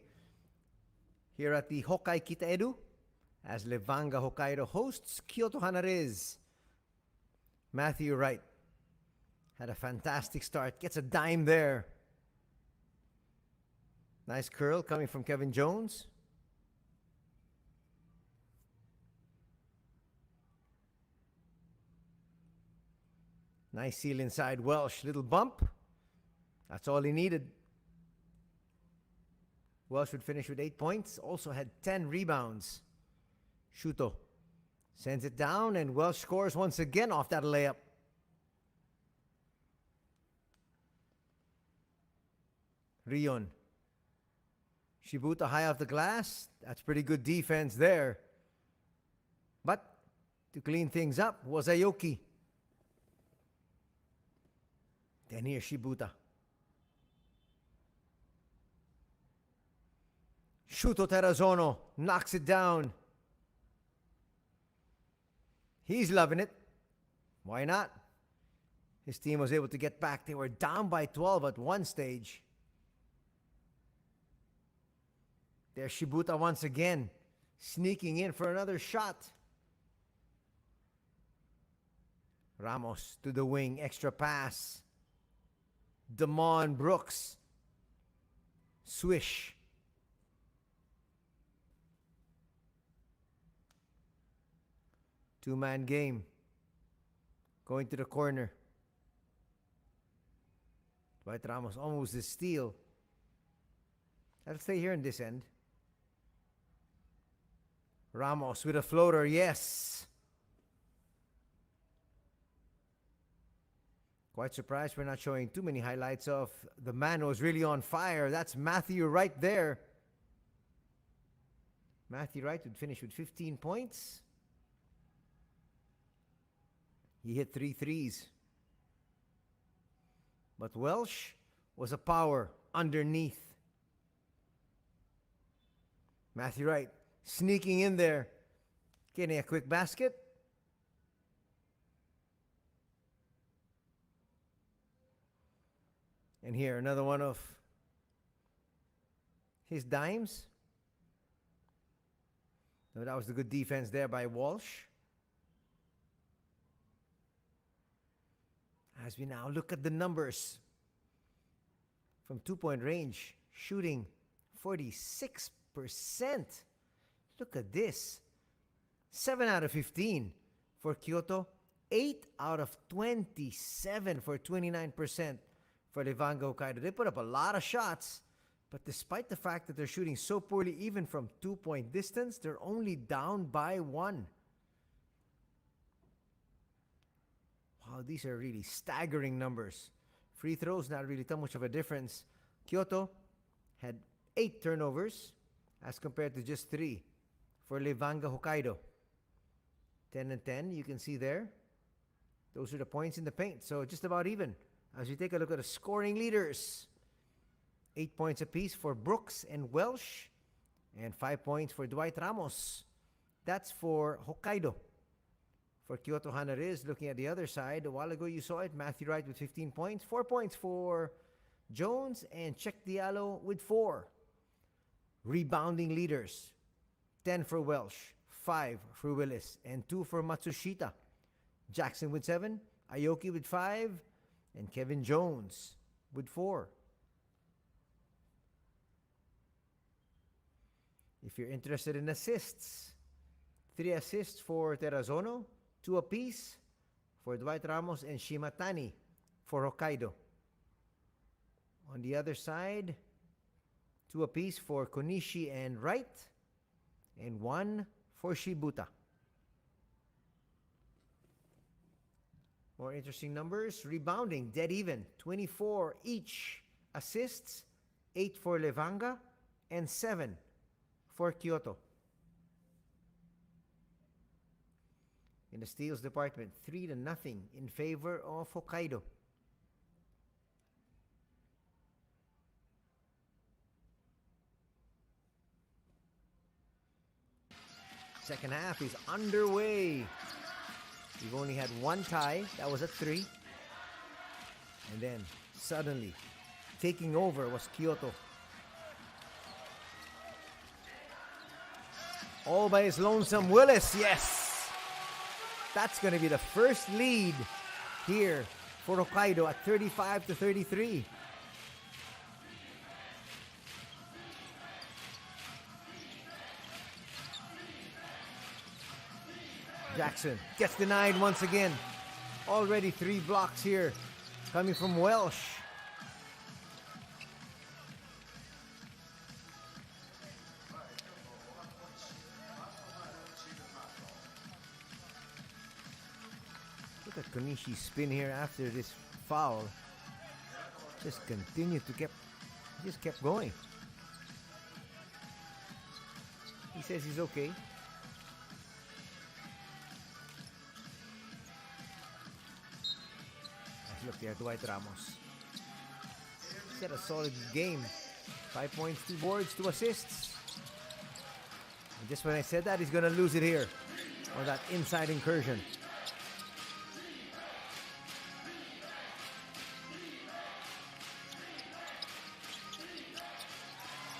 here at the Hokkaido Kitaedu as Levanga Hokkaido hosts Kyoto HANNARYZ. Matthew Wright had a fantastic start. Gets a dime there. Nice curl coming from Kevin Jones. Nice seal inside Welsh. Little bump. That's all he needed. Welsh would finish with 8 points. Also had 10 rebounds. Shuto sends it down, and Welsh scores once again off that layup. Rion. Shibuta high off the glass. That's pretty good defense there. But to clean things up was Aoki. Then here's Shibuta. Shuto Terrazono knocks it down. He's loving it. Why not? His team was able to get back. They were down by 12 at one stage. There's Shibuta once again, sneaking in for another shot. Ramos to the wing, extra pass. Damon Brooks. Swish. Two-man game. Going to the corner. Dwight Ramos almost a steal. I'll stay here in this end. Ramos with a floater, yes. Quite surprised we're not showing too many highlights of the man who was really on fire. That's Matthew Wright there. Matthew Wright would finish with 15 points. He hit 3 threes. But Welsh was a power underneath. Matthew Wright sneaking in there, getting a quick basket. And here, another one of his dimes. No, that was the good defense there by Walsh. As we now look at the numbers. From 2-point range, shooting 46%. Look at this. 7 out of 15 for Kyoto. 8 out of 27 for 29%. For Levanga Hokkaido. They put up a lot of shots, but despite the fact that they're shooting so poorly, even from 2-point distance, they're only down by 1. Wow, these are really staggering numbers. Free throws, not really too much of a difference. Kyoto had 8 turnovers as compared to just 3 for Levanga Hokkaido. 10 and 10, you can see there. Those are the points in the paint, so just about even. As we take a look at the scoring leaders, 8 points apiece for Brooks and Welsh, and 5 points for Dwight Ramos. That's for Hokkaido. For Kyoto HANNARYZ, looking at the other side, a while ago you saw it, Matthew Wright with 15 points, 4 points for Jones, and Check Diallo with 4. Rebounding leaders, 10 for Welsh, 5 for Willis, and 2 for Matsushita. Jackson with 7, Aoki with 5, and Kevin Jones with 4. If you're interested in assists, 3 assists for Terrazono, 2 apiece for Dwight Ramos and Shimatani for Hokkaido. On the other side, 2 apiece for Konishi and Wright, and 1 for Shibuta. More interesting numbers. Rebounding, dead even. 24 each. Assists, 8 for Levanga and 7 for Kyoto. In the steals department, 3-0 in favor of Hokkaido. Second half is underway. We've only had 1 tie. That was at 3. And then, suddenly, taking over was Kyoto. All by his lonesome. Willis, yes! That's going to be the first lead here for Hokkaido at 35-33. Jackson gets denied once again. Already 3 blocks here coming from Welsh. Look at Konishi's spin here after this foul. Just continued to just kept going. He says he's okay. Look there, Dwight Ramos. He's had a solid game. 5 points, 2 boards, 2 assists. And just when I said that, he's going to lose it here on that inside incursion.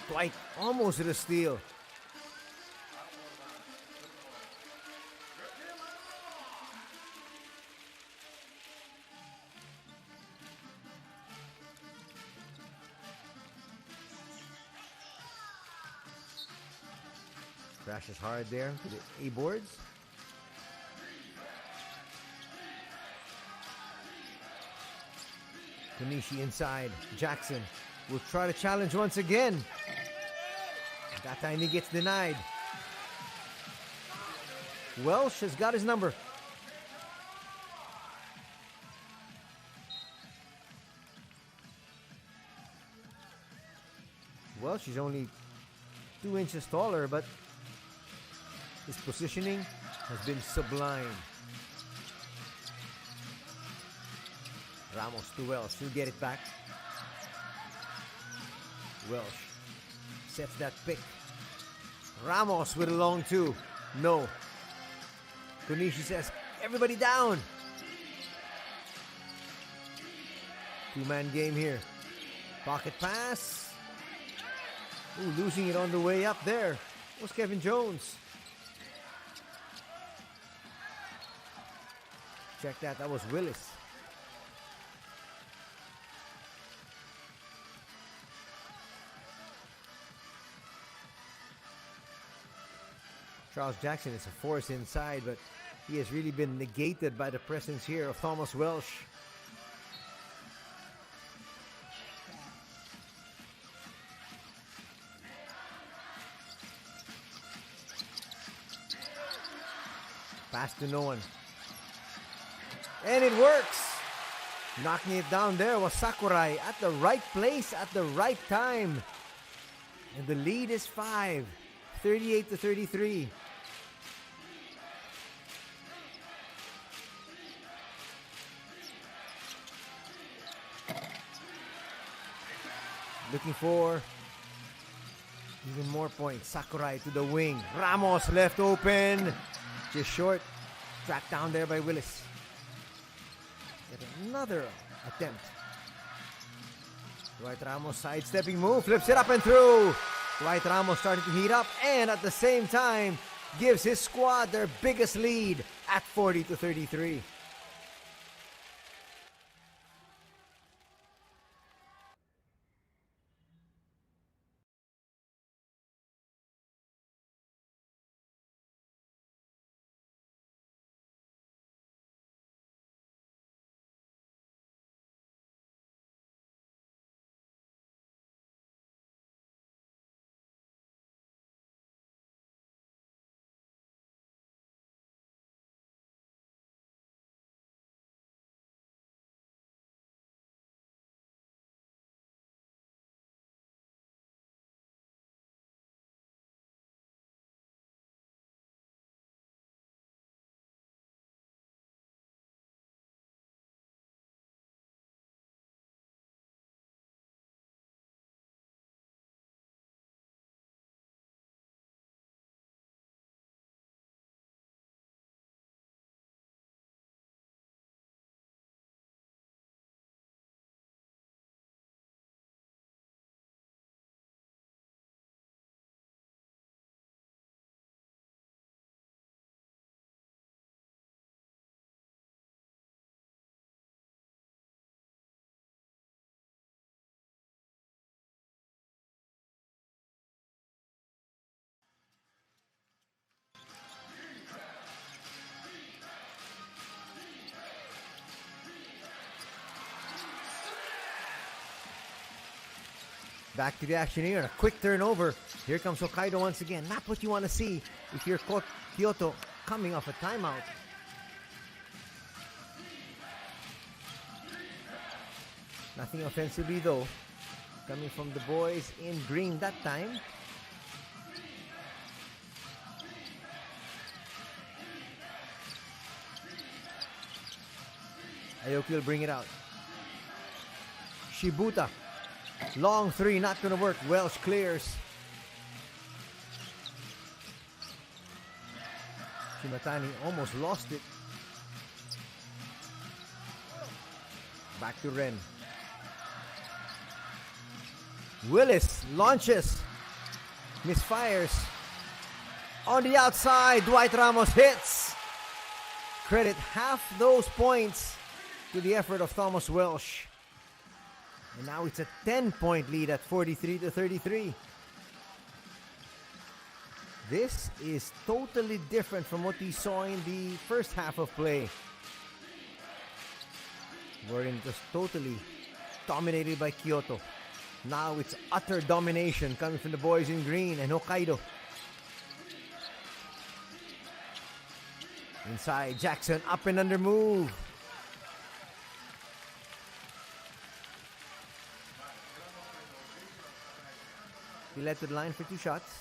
Dwight almost with a steal. Crashes hard there to the A boards. Konishi inside. Jackson will try to challenge once again. That time he gets denied. Welsh has got his number. Welsh is only 2 inches taller, but his positioning has been sublime. Ramos to Welsh. He'll get it back. Welsh sets that pick. Ramos with a long 2. No. Konishi says, everybody down. 2-man game here. Pocket pass. Ooh, losing it on the way up there was Kevin Jones. Check that, that was Willis. Charles Jackson is a force inside, but he has really been negated by the presence here of Thomas Welsh. Pass to no one. And it works. Knocking it down there was Sakurai at the right place at the right time. And the lead is 5, 38-33. Looking for even more points. Sakurai to the wing. Ramos left open. Just short. Tracked down there by Willis. Yet another attempt. Dwight Ramos sidestepping move. Flips it up and through. Dwight Ramos starting to heat up. And at the same time, gives his squad their biggest lead at 40-33. Back to the action here. A quick turnover. Here comes Hokkaido once again. Not what you want to see if you're Kyoto coming off a timeout. Nothing offensively though. Coming from the boys in green that time. Aoki will bring it out. Shibuta. Long three, not going to work. Welsh clears. Shimatani almost lost it. Back to Ren. Willis launches. Misfires. On the outside, Dwight Ramos hits. Credit half those points to the effort of Thomas Welsh. And now it's a 10-point lead at 43-33. This is totally different from what we saw in the first half of play, wherein it was totally dominated by Kyoto. Now it's utter domination coming from the boys in green and Hokkaido. Inside, Jackson up and under move. He led to the line for 2 shots.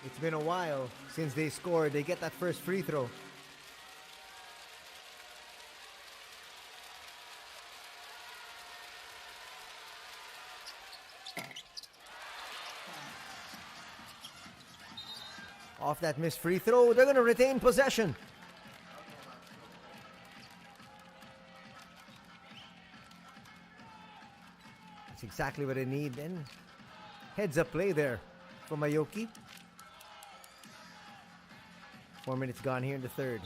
It's been a while since they scored. They get that first free throw. Off that missed free throw, they're going to retain possession. That's exactly what they need. And heads up play there from Aoki. 4 minutes gone here in the third.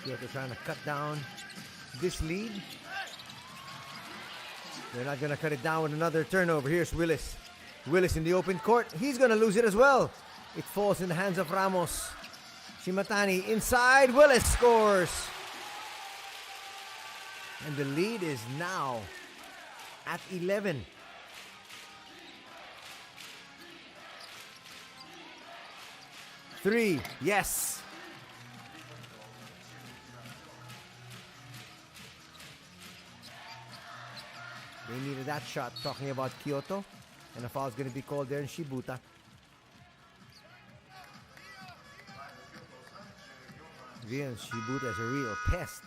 Kyoto trying to cut down this lead. They're not going to cut it down with another turnover. Here's Willis. Willis in the open court. He's going to lose it as well. It falls in the hands of Ramos. Shimatani inside. Willis scores. And the lead is now at 11. Three, yes. They needed that shot, talking about Kyoto. And a foul is going to be called there in Shibuta. Rian Shibuta is a real pest.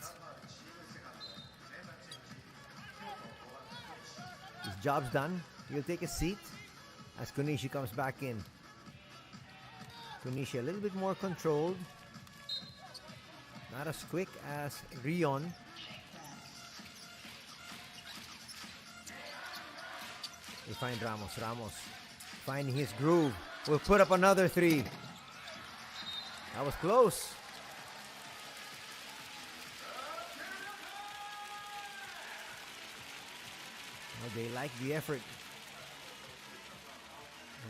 His job's done. He'll take a seat as Konishi comes back in. Konishi a little bit more controlled. Not as quick as Rion. They find Ramos. Ramos finding his groove. Will put up another three. That was close. Well, they like the effort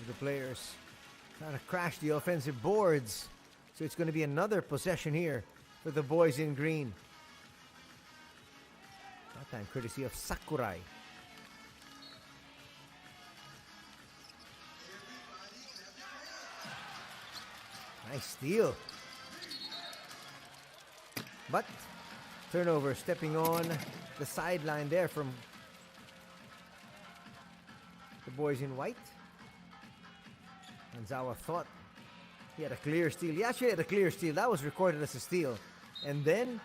of the players. Trying to crash the offensive boards. So it's going to be another possession here for the boys in green. That time courtesy of Sakurai. Nice steal. But turnover, stepping on the sideline there from the boys in white. Anzawa thought he had a clear steal. He actually had a clear steal. That was recorded as a steal. And then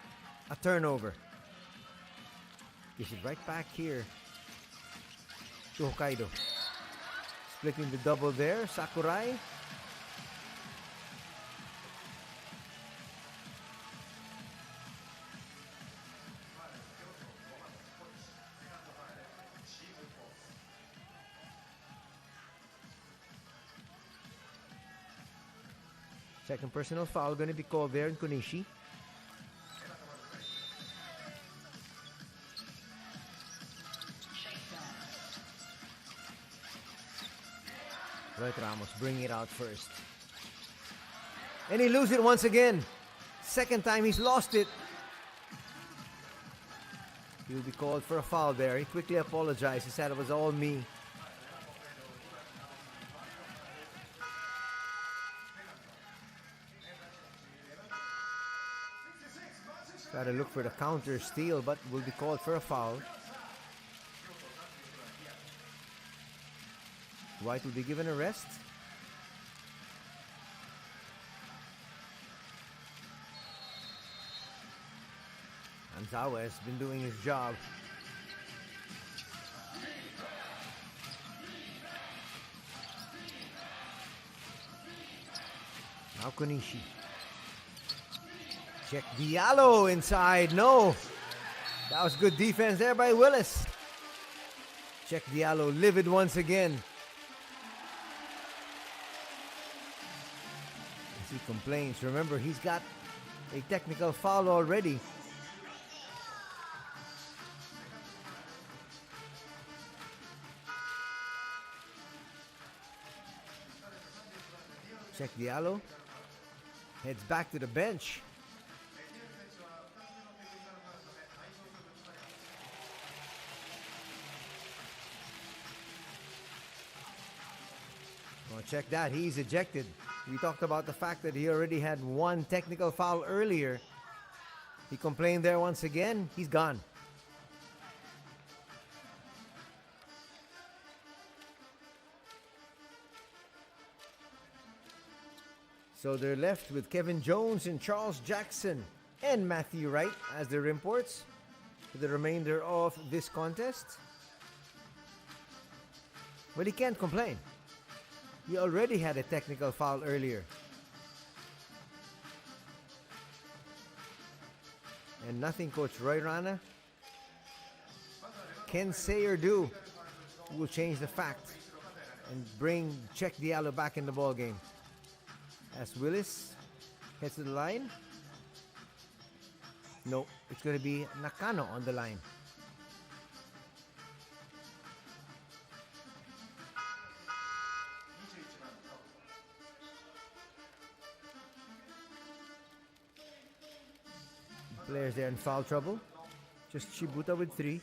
a turnover. Gives it right back here to Hokkaido. Splitting the double there. Sakurai. Second personal foul going to be called there in Konishi. Right, Ramos bringing it out first. And he loses it once again. Second time he's lost it. He'll be called for a foul there. He quickly apologized. He said it was all me. Try to look for the counter steal, but will be called for a foul. White will be given a rest. Hanzawa has been doing his job. Now Konishi. Check Diallo inside. No. That was good defense there by Willis. Check Diallo livid once again. As he complains. Remember, he's got a technical foul already. Check Diallo. Heads back to the bench. Well, check that. He's ejected. We talked about the fact that he already had one technical foul earlier. He complained there once again. He's gone. So they're left with Kevin Jones and Charles Jackson and Matthew Wright as their imports for the remainder of this contest. But he can't complain. He already had a technical foul earlier. And nothing Coach Roy Rana can say or do will change the fact and bring Check Diallo back in the ball game. As Willis heads to the line. No, it's going to be Nakano on the line. Players there in foul trouble. Just Shibuta with 3.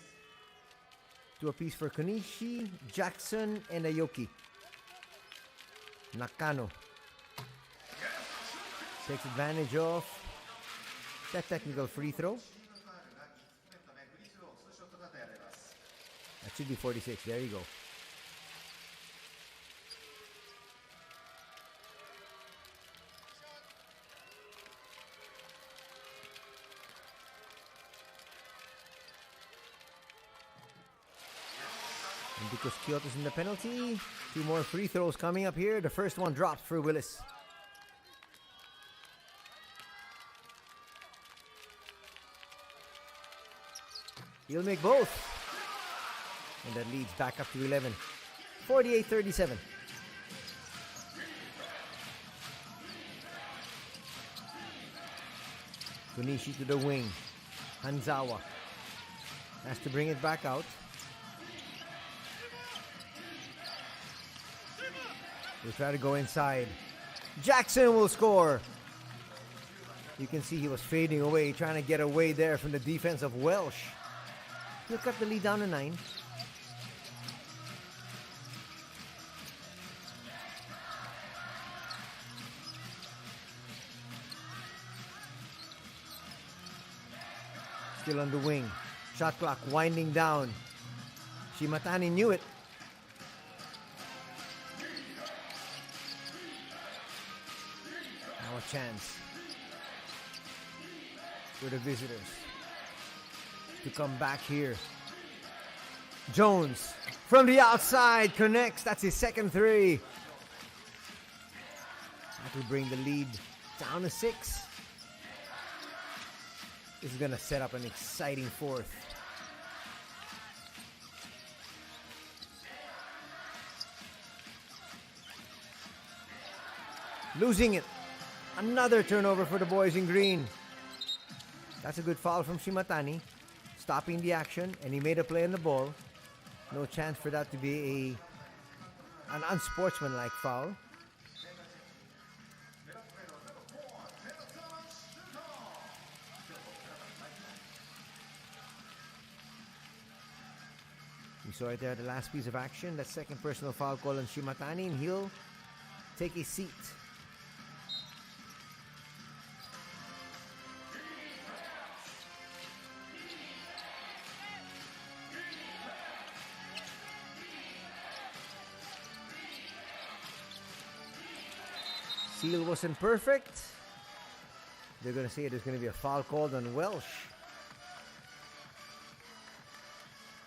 2 apiece for Konishi, Jackson, and Aoki. Nakano takes advantage of that technical free throw. That should be 46. There you go. And because Kyoto's in the penalty, 2 more free throws coming up here. The first one dropped for Willis. He'll make both. And that leads back up to 11. 48-37. Konishi to the wing. Hanzawa has to bring it back out. We'll try to go inside. Jackson will score. You can see he was fading away, trying to get away there from the defense of Welsh. He'll cut the lead down to 9. Still on the wing. Shot clock winding down. Shimatani knew it. Now a chance for the visitors to come back here. Jones from the outside connects. That's his second 3. That will bring the lead down to 6. This is going to set up an exciting 4th. Losing it. Another turnover for the boys in green. That's a good foul from Shimatani, stopping the action, and he made a play on the ball. No chance for that to be an unsportsmanlike foul. We saw it there, the last piece of action. That second personal foul call on Shimatani, and he'll take a seat. Seal wasn't perfect. They're going to say there's going to be a foul called on Welsh.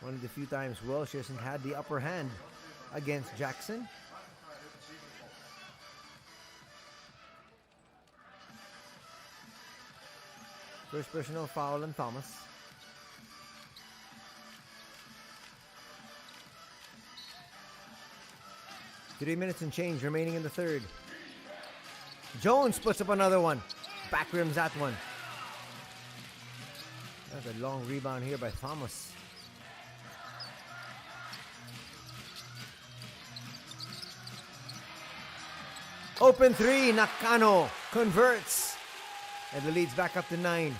One of the few times Welsh hasn't had the upper hand against Jackson. First personal foul on Thomas. Three minutes and change remaining in the third. Jones puts up another one. Back rims that one. That's a long rebound here by Thomas. Open three, Nakano converts. And the lead's back up to 9.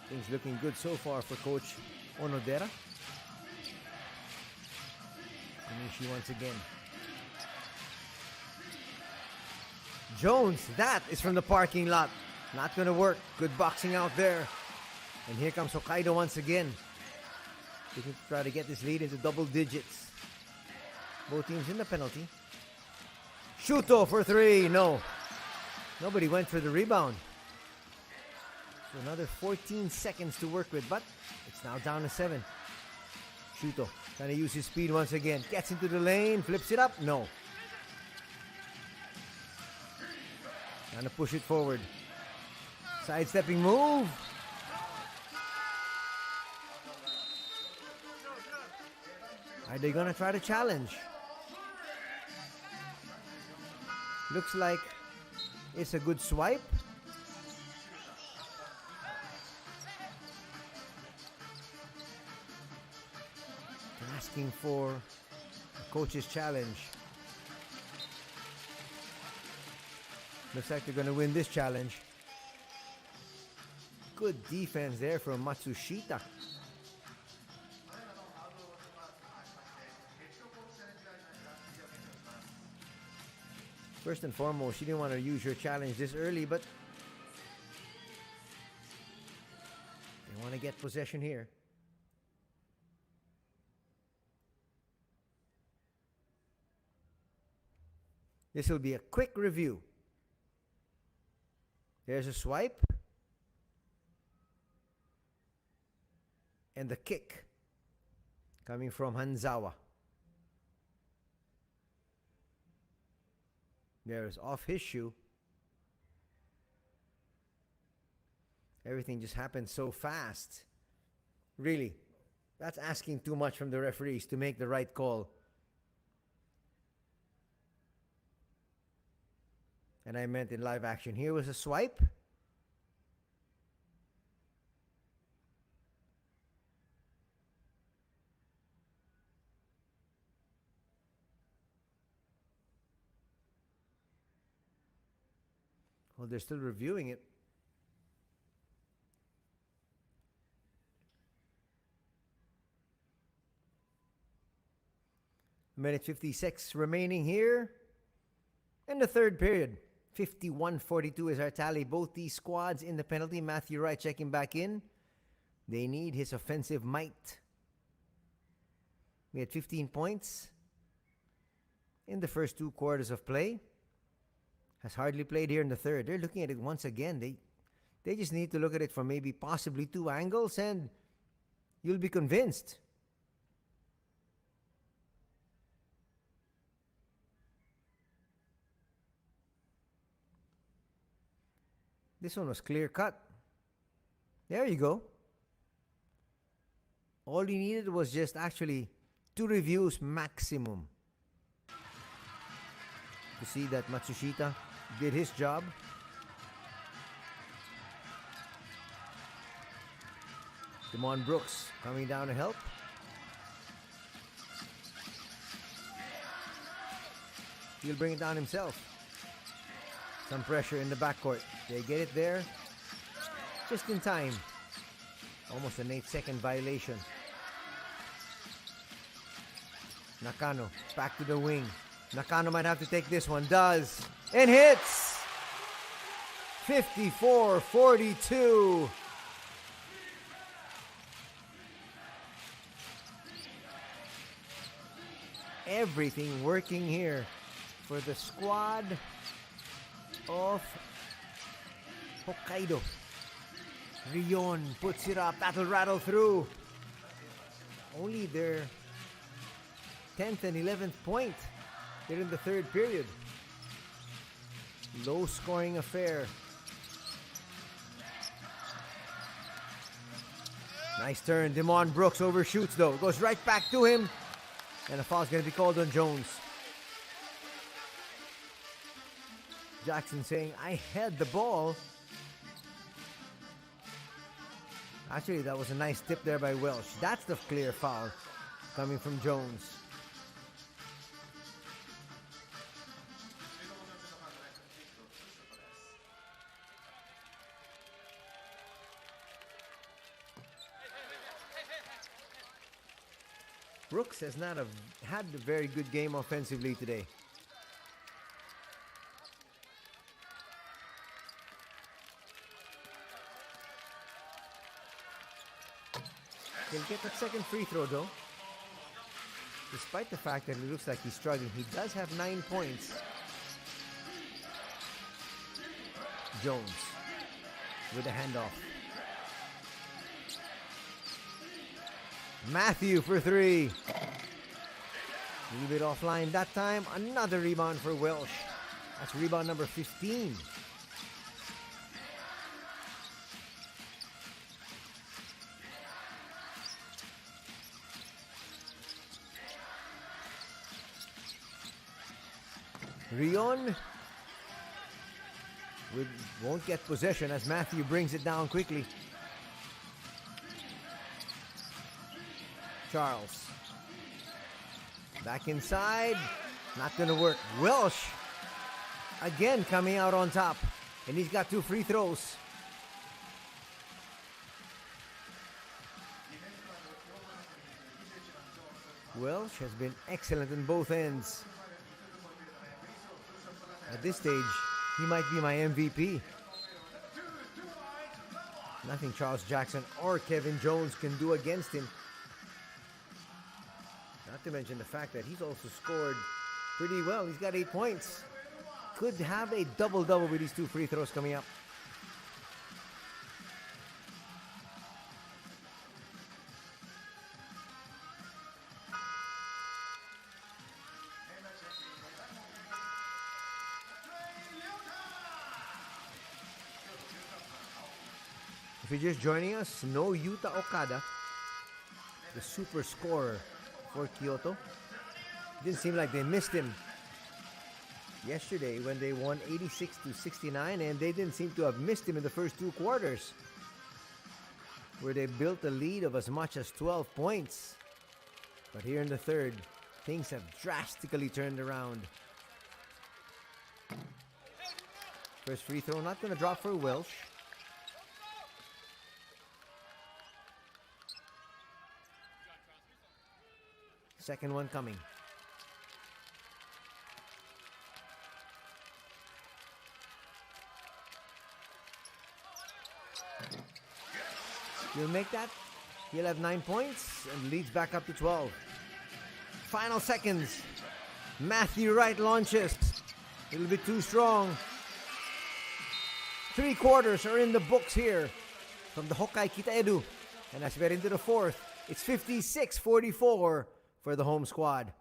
Things looking good so far for Coach Onodera. Konishi once again. Jones, that is from the parking lot. Not going to work. Good boxing out there. And here comes Hokkaido once again. Looking to try to get this lead into double digits. Both teams in the penalty. Shuto for 3. No. Nobody went for the rebound. So another 14 seconds to work with, but it's now down to 7. Shuto trying to use his speed once again. Gets into the lane, flips it up. No. Trying to push it forward. Sidestepping move. Are they going to try to challenge? Looks like it's a good swipe. Asking for a coach's challenge. Looks like they're going to win this challenge. Good defense there from Matsushita. First and foremost, you didn't want to use your challenge this early, but they want to get possession here. This will be a quick review. There's a swipe. And the kick coming from Hanzawa. There's off his shoe. Everything just happened so fast. Really, that's asking too much from the referees to make the right call. And I meant in live action. Here was a swipe. Well, they're still reviewing it. Minute 56 remaining here in the third period. 51-42 is our tally. Both these squads in the penalty. Matthew Wright checking back in. They need his offensive might. We had 15 points in the first 2 quarters of play. Has hardly played here in the third. They're looking at it once again. They just need to look at it from maybe possibly 2 angles and you'll be convinced. This one was clear cut. There you go. All you needed was just actually 2 reviews maximum. to see that Matsushita did his job. Demond Brooks coming down to help. He'll bring it down himself. Some pressure in the backcourt. They get it there just in time. Almost an 8-second violation. Nakano back to the wing. Nakano might have to take this one. Does. And hits! 54-42. Everything working here for the squad of Hokkaido. Rion puts it up. That'll rattle through. Only their 10th and 11th point. They're in the third period. Low scoring affair. Nice turn. Demond Brooks overshoots though. Goes right back to him. And a foul's going to be called on Jones. Jackson saying, I had the ball. Actually, that was a nice tip there by Welsh. That's the clear foul coming from Jones. Brooks has not had a very good game offensively today. He'll get that second free throw though. Despite the fact that it looks like he's struggling, he does have 9 points. Jones with a handoff. Matthew for three. A little bit offline that time. Another rebound for Welsh. That's rebound number 15. Rion won't get possession as Matthew brings it down quickly. Charles. Back inside. Not going to work. Welsh again coming out on top. And he's got 2 free throws. Welsh has been excellent in both ends. At this stage, he might be my MVP. Nothing Charles Jackson or Kevin Jones can do against him. Not to mention the fact that he's also scored pretty well. He's got 8 points. Could have a double-double with these 2 free throws coming up. If you're just joining us, no Yuta Okada, the super scorer for Kyoto. Didn't seem like they missed him yesterday when they won 86-69, and they didn't seem to have missed him in the first 2 quarters, where they built a lead of as much as 12 points. But here in the third, things have drastically turned around. First free throw not going to drop for Welsh. Second one coming. He'll make that. He'll have 9 points and leads back up to 12. Final seconds. Matthew Wright launches. A little bit too strong. 3 quarters are in the books here from the Hokkaido. And as we get into the fourth, it's 56-44 for the home squad.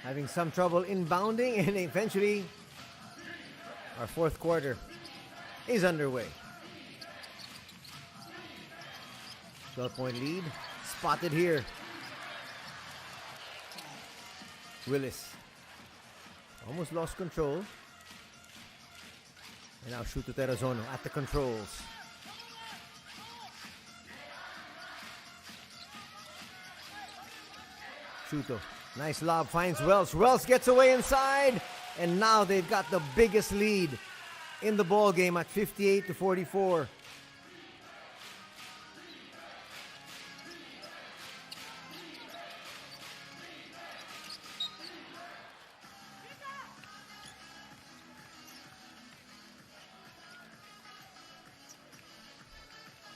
having some trouble inbounding, and eventually our fourth quarter is underway. 12-point lead, spotted here. Willis almost lost control. And now Shuto Terrazono at the controls. Shuto, nice lob, finds Welsh. Welsh gets away inside, and now they've got the biggest lead in the ball game at 58-44.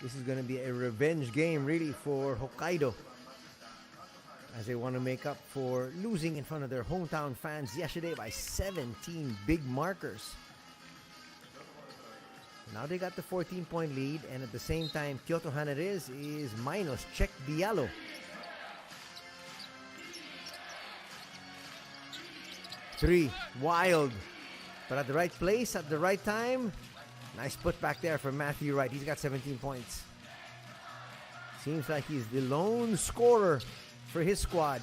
This is going to be a revenge game, really, for Hokkaido, as they want to make up for losing in front of their hometown fans yesterday by 17 big markers. Now they got the 14-point lead, and at the same time, KYOTO HANNARYZ is minus Check Diallo. Three, wild, but at the right place, at the right time. Nice put back there for Matthew Wright. He's got 17 points. Seems like he's the lone scorer for his squad.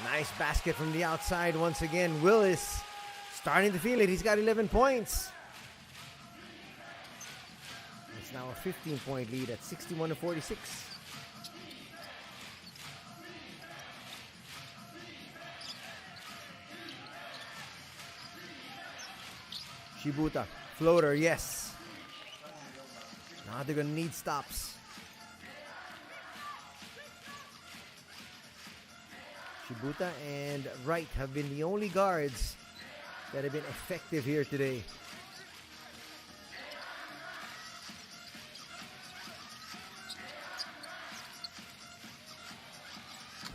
Nice basket from the outside once again. Willis starting to feel it. He's got 11 points. It's now a 15-point lead at 61-46. Shibuta, floater, yes. Now they're going to need stops. Shibuta and Wright have been the only guards that have been effective here today.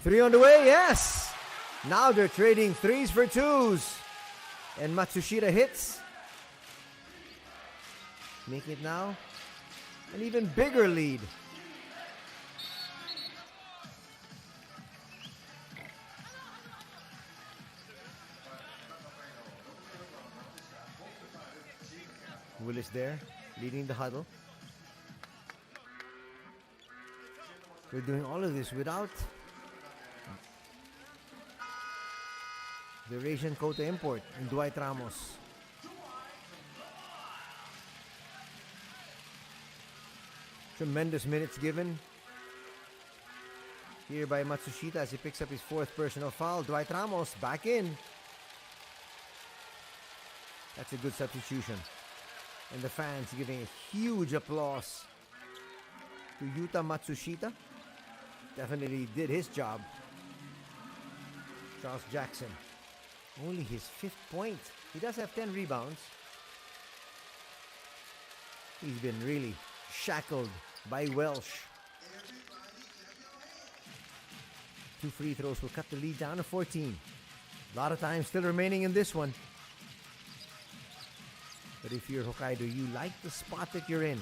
Three on the way, yes! Now they're trading threes for twos. And Matsushita hits. Making it now an even bigger lead. Willis there, leading the huddle. We're doing all of this without the Eurasian quota import in Dwight Ramos. Tremendous minutes given here by Matsushita as he picks up his fourth personal foul. Dwight Ramos back in. That's a good substitution. And the fans giving a huge applause to Yuta Matsushita. Definitely did his job. Charles Jackson, only his 5th point. He does have 10 rebounds. He's been really shackled by Welsh. 2 free throws will cut the lead down to 14. A lot of time still remaining in this one. But if you're Hokkaido, you like the spot that you're in.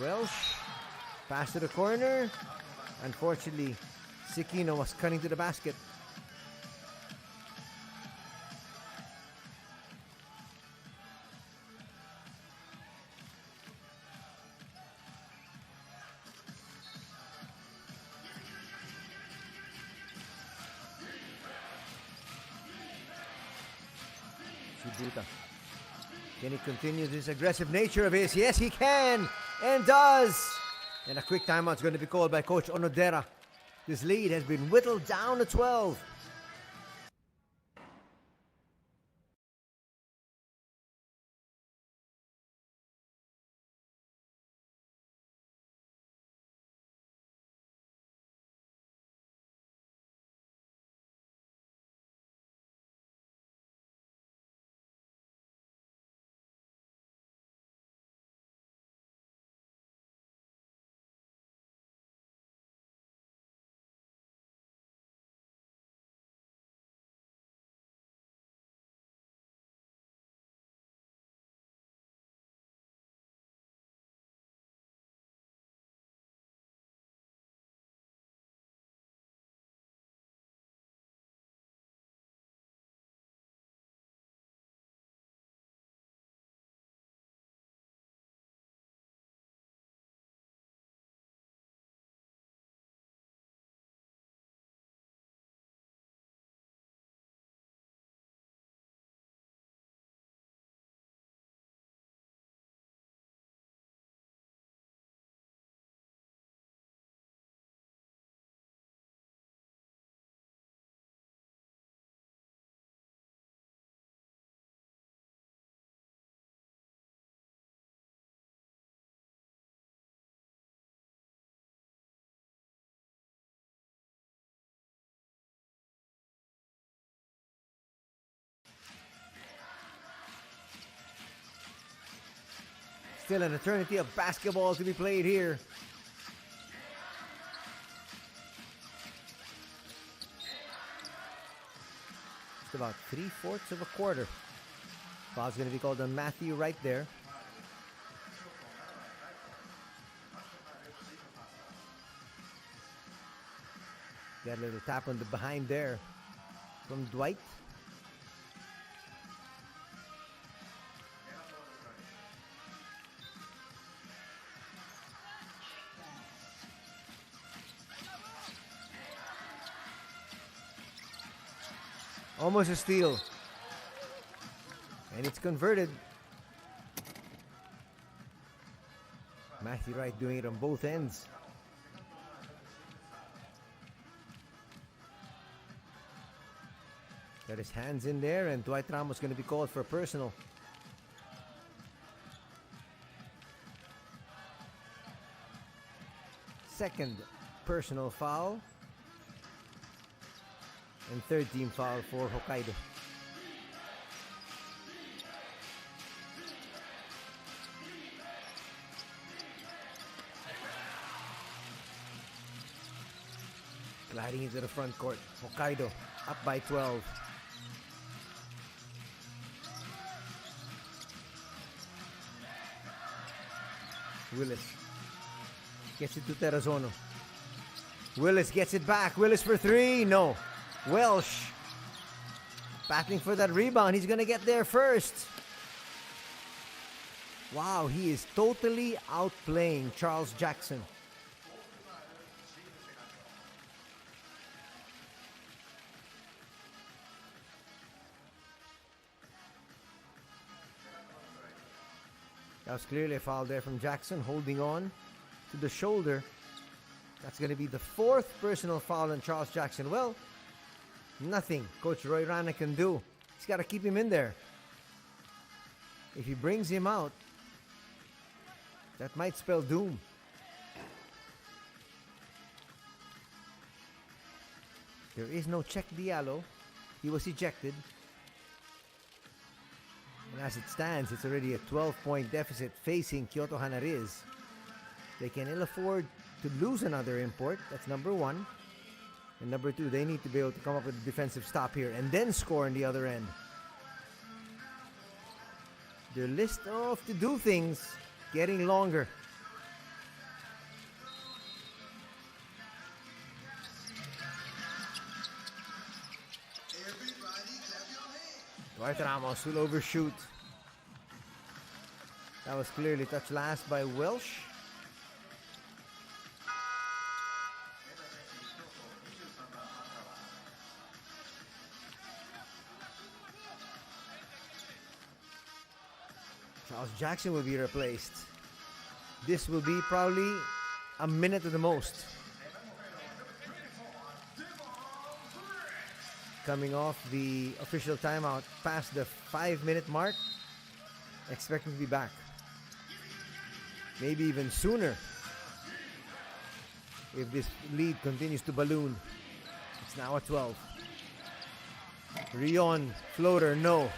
Welsh, pass to the corner. Unfortunately, Sikino was cutting to the basket. Shibuta. Can he continue this aggressive nature of his? Yes, he can, and does. And a quick timeout is going to be called by Coach Onodera. This lead has been whittled down to 12. Still an eternity of basketball to be played here. Just about 3/4 of a quarter. Foul's going to be called on Matthew right there. Got a little tap on the behind there from Dwight. Almost a steal. And it's converted. Matthew Wright doing it on both ends. Got his hands in there, and Dwight Ramos going to be called for a personal. Second personal foul. And third team foul for Hokkaido. Gliding into the front court. Hokkaido up by 12. Willis gets it to Terrazono. Willis gets it back. Willis for three. No. Welsh battling for that rebound. He's going to get there first. Wow, he is totally outplaying Charles Jackson. That was clearly a foul there from Jackson, holding on to the shoulder. That's going to be the fourth personal foul on Charles Jackson. Well, nothing Coach Roy Rana can do. He's got to keep him in there. If he brings him out, that might spell doom. There is no Check Diallo. He was ejected. And as it stands, it's already a 12-point deficit facing KYOTO HANNARYZ. They can ill afford to lose another import. That's number one. And number two, they need to be able to come up with a defensive stop here and then score on the other end. Their list of to-do things getting longer. Dwight Ramos will overshoot. That was clearly touched last by Welsh. Charles Jackson will be replaced. This will be probably a minute at the most. Coming off the official timeout past the 5-minute mark. Expecting to be back. Maybe even sooner. If this lead continues to balloon. It's now at 12. Rion, floater, no.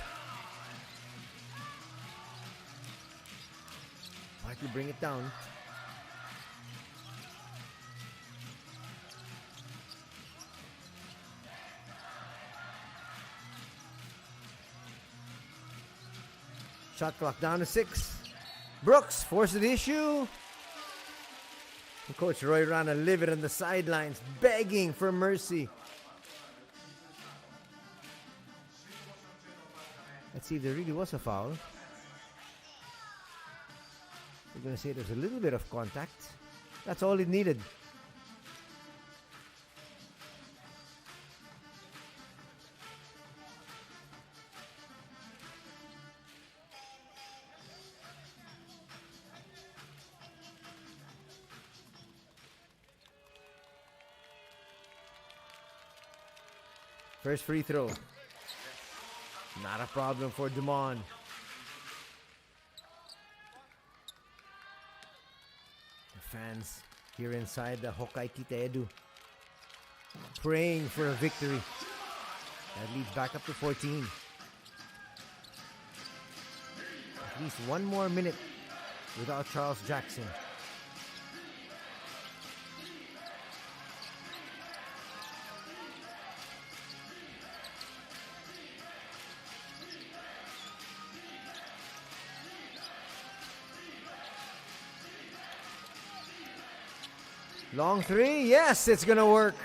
Might you bring it down? Shot clock down to 6. Brooks forces the issue. And Coach Roy Rana livid on the sidelines, begging for mercy. Let's see if there really was a foul. We're going to say there's a little bit of contact. That's all it needed. First free throw. Not a problem for Dumont. The fans here inside the Hokkaido Edu praying for a victory. That leads back up to 14. At least one more minute without Charles Jackson. Long three, yes, it's gonna work.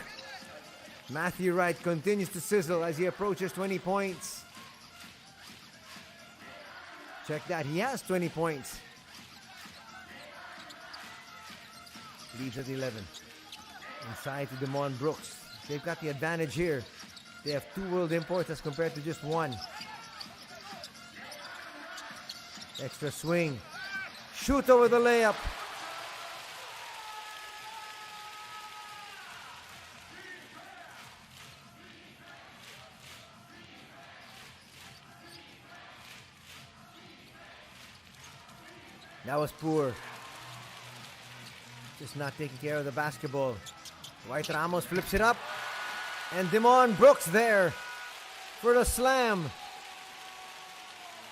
Matthew Wright continues to sizzle as he approaches 20 points. Check that, he has 20 points. Leads at 11. Inside to Demond Brooks. They've got the advantage here. They have 2 world imports as compared to just 1. Extra swing. Shoot over the layup. That was poor. Just not taking care of the basketball. Dwight Ramos flips it up. And Demond Brooks there for the slam.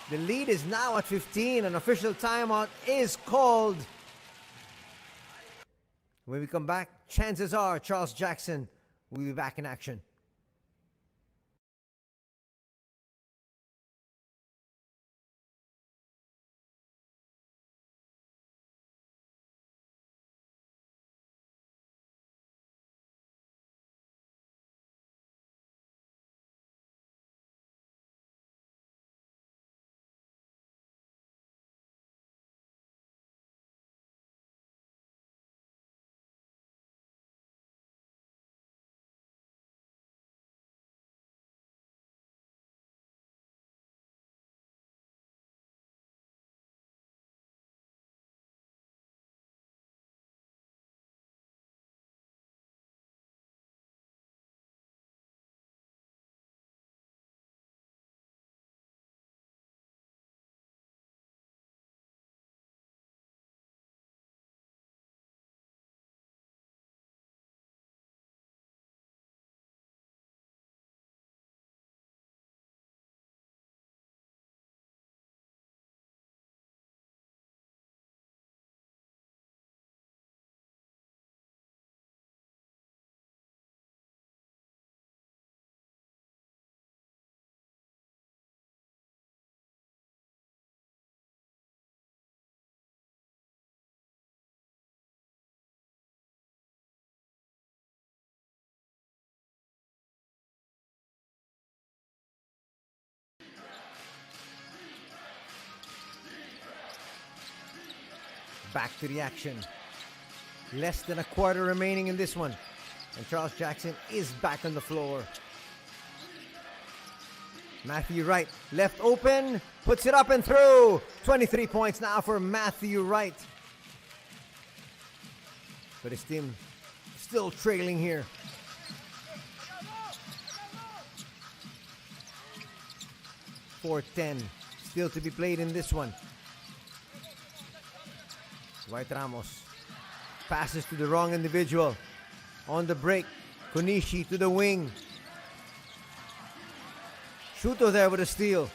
The lead is now at 15. An official timeout is called. When we come back, chances are Charles Jackson will be back in action. Back to the action. Less than a quarter remaining in this one. And Charles Jackson is back on the floor. Matthew Wright, left open, puts it up and through. 23 points now for Matthew Wright. But his team still trailing here. .410 still to be played in this one. Dwight Ramos passes to the wrong individual. On the break, Konishi to the wing. Shuto there with a steal.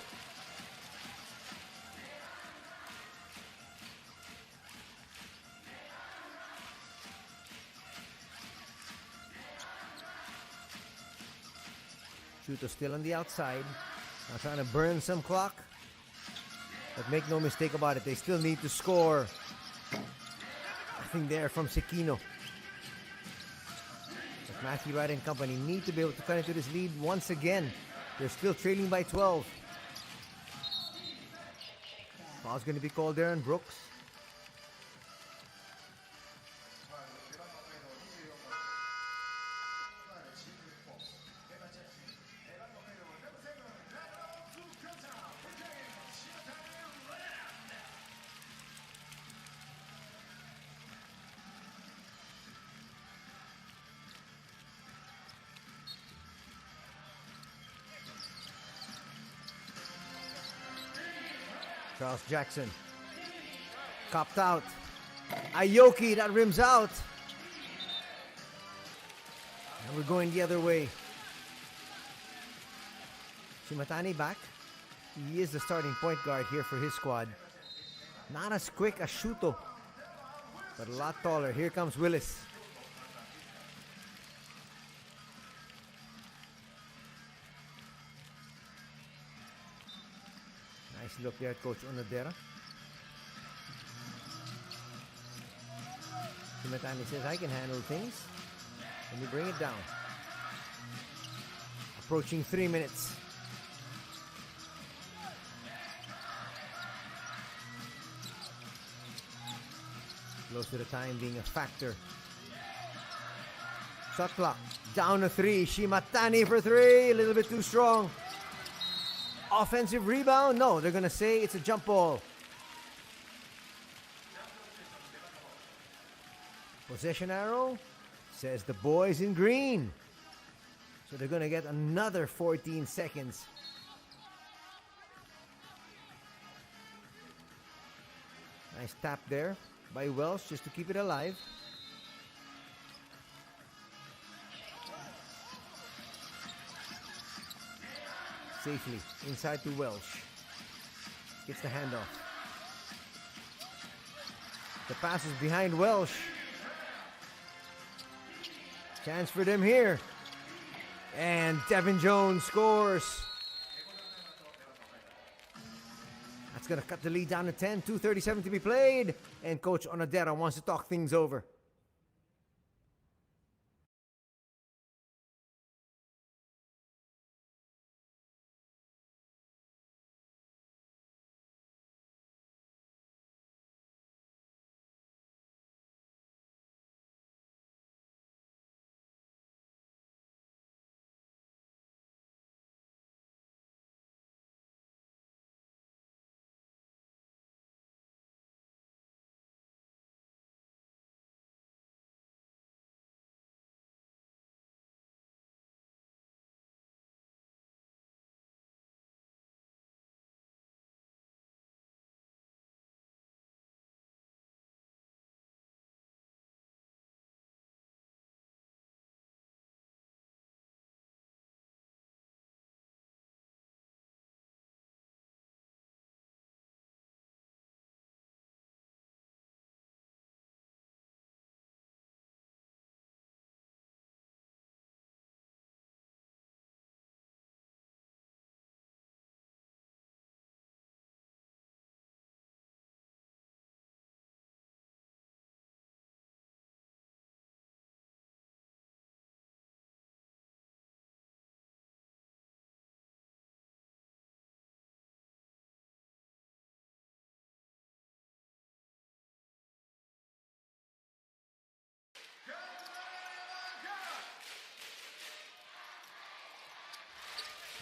Shuto still on the outside. Now trying to burn some clock. But make no mistake about it, they still need to score. Nothing there from Sekino. But Matthew Wright and company need to be able to cut into this lead once again. They're still trailing by 12. Foul's going to be called there on Brooks. Charles Jackson. Copped out. Aoki, that rims out. And we're going the other way. Shimatani back. He is the starting point guard here for his squad. Not as quick as Shuto, but a lot taller. Here comes Willis. Nice look there, Coach Onodera. Shimatani says, I can handle things. Let me bring it down. Approaching 3 minutes. Close to the time being a factor. Shot clock. Down to 3. Shimatani for 3. A little bit too strong. Offensive rebound? No, they're going to say it's a jump ball. Possession arrow says the boys in green. So they're going to get another 14 seconds. Nice tap there by Welsh just to keep it alive. Safely inside to Welsh. Gets the handoff. The pass is behind Welsh. Chance for them here. And Devin Jones scores. That's going to cut the lead down to 10. 2:37 to be played. And Coach Onodera wants to talk things over.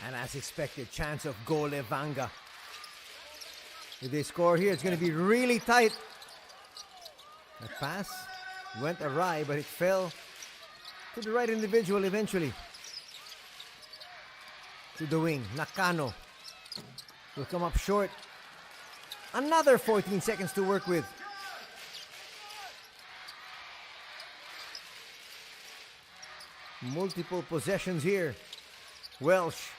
And as expected, chance of goal Levanga. If they score here, it's going to be really tight. That pass went awry, but it fell to the right individual eventually. To the wing, Nakano will come up short. Another 14 seconds to work with. Multiple possessions here. Welsh.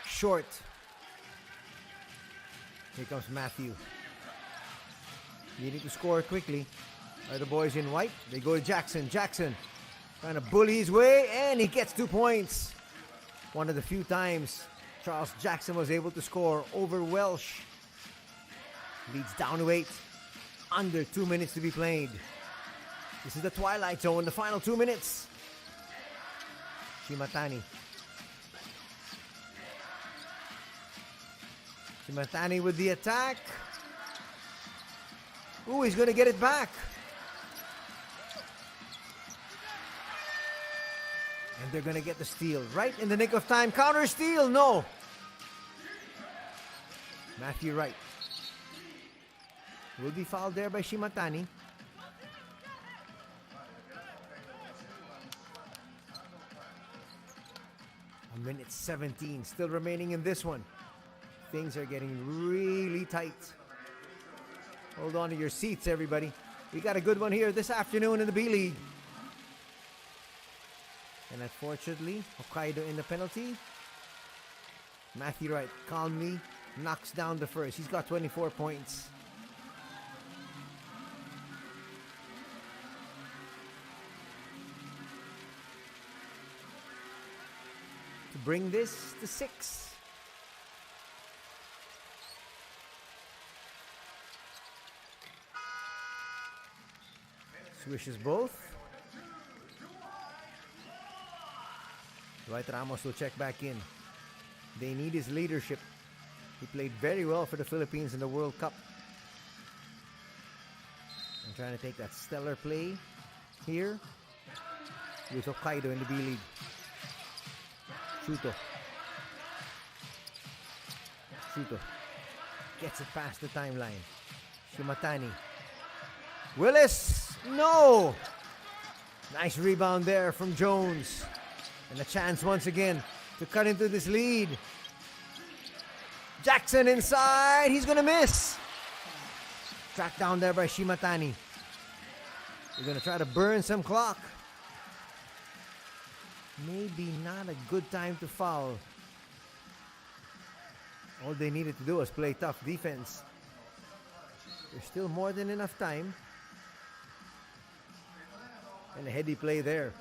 Short. Here comes Matthew. Needing to score quickly. Are the boys in white? They go to Jackson. Jackson trying to bully his way, and he gets 2 points. One of the few times Charles Jackson was able to score over Welsh. Leads down to 8. Under 2 minutes to be played. This is the Twilight Zone, the final 2 minutes. Shimatani. Shimatani with the attack. Ooh, he's going to get it back. And they're going to get the steal right in the nick of time. Counter steal, no. Matthew Wright will be fouled there by Shimatani. A minute 17 still remaining in this one. Things are getting really tight. Hold on to your seats, everybody. We got a good one here this afternoon in the B-League. And unfortunately, Hokkaido in the penalty. Matthew Wright calmly knocks down the first. He's got 24 points. to bring this to 6. Swishes both. Dwight Ramos will check back in. They need his leadership. He played very well for the Philippines in the World Cup. I'm trying to take that stellar play here with HOKKAIDO in the B.LEAGUE. Shuto gets it past the timeline. Shimatani. Willis! No! Nice rebound there from Jones. And a chance once again to cut into this lead. Jackson inside. He's going to miss. Tracked down there by Shimatani. They're going to try to burn some clock. Maybe not a good time to foul. All they needed to do was play tough defense. There's still more than enough time. And a heady play there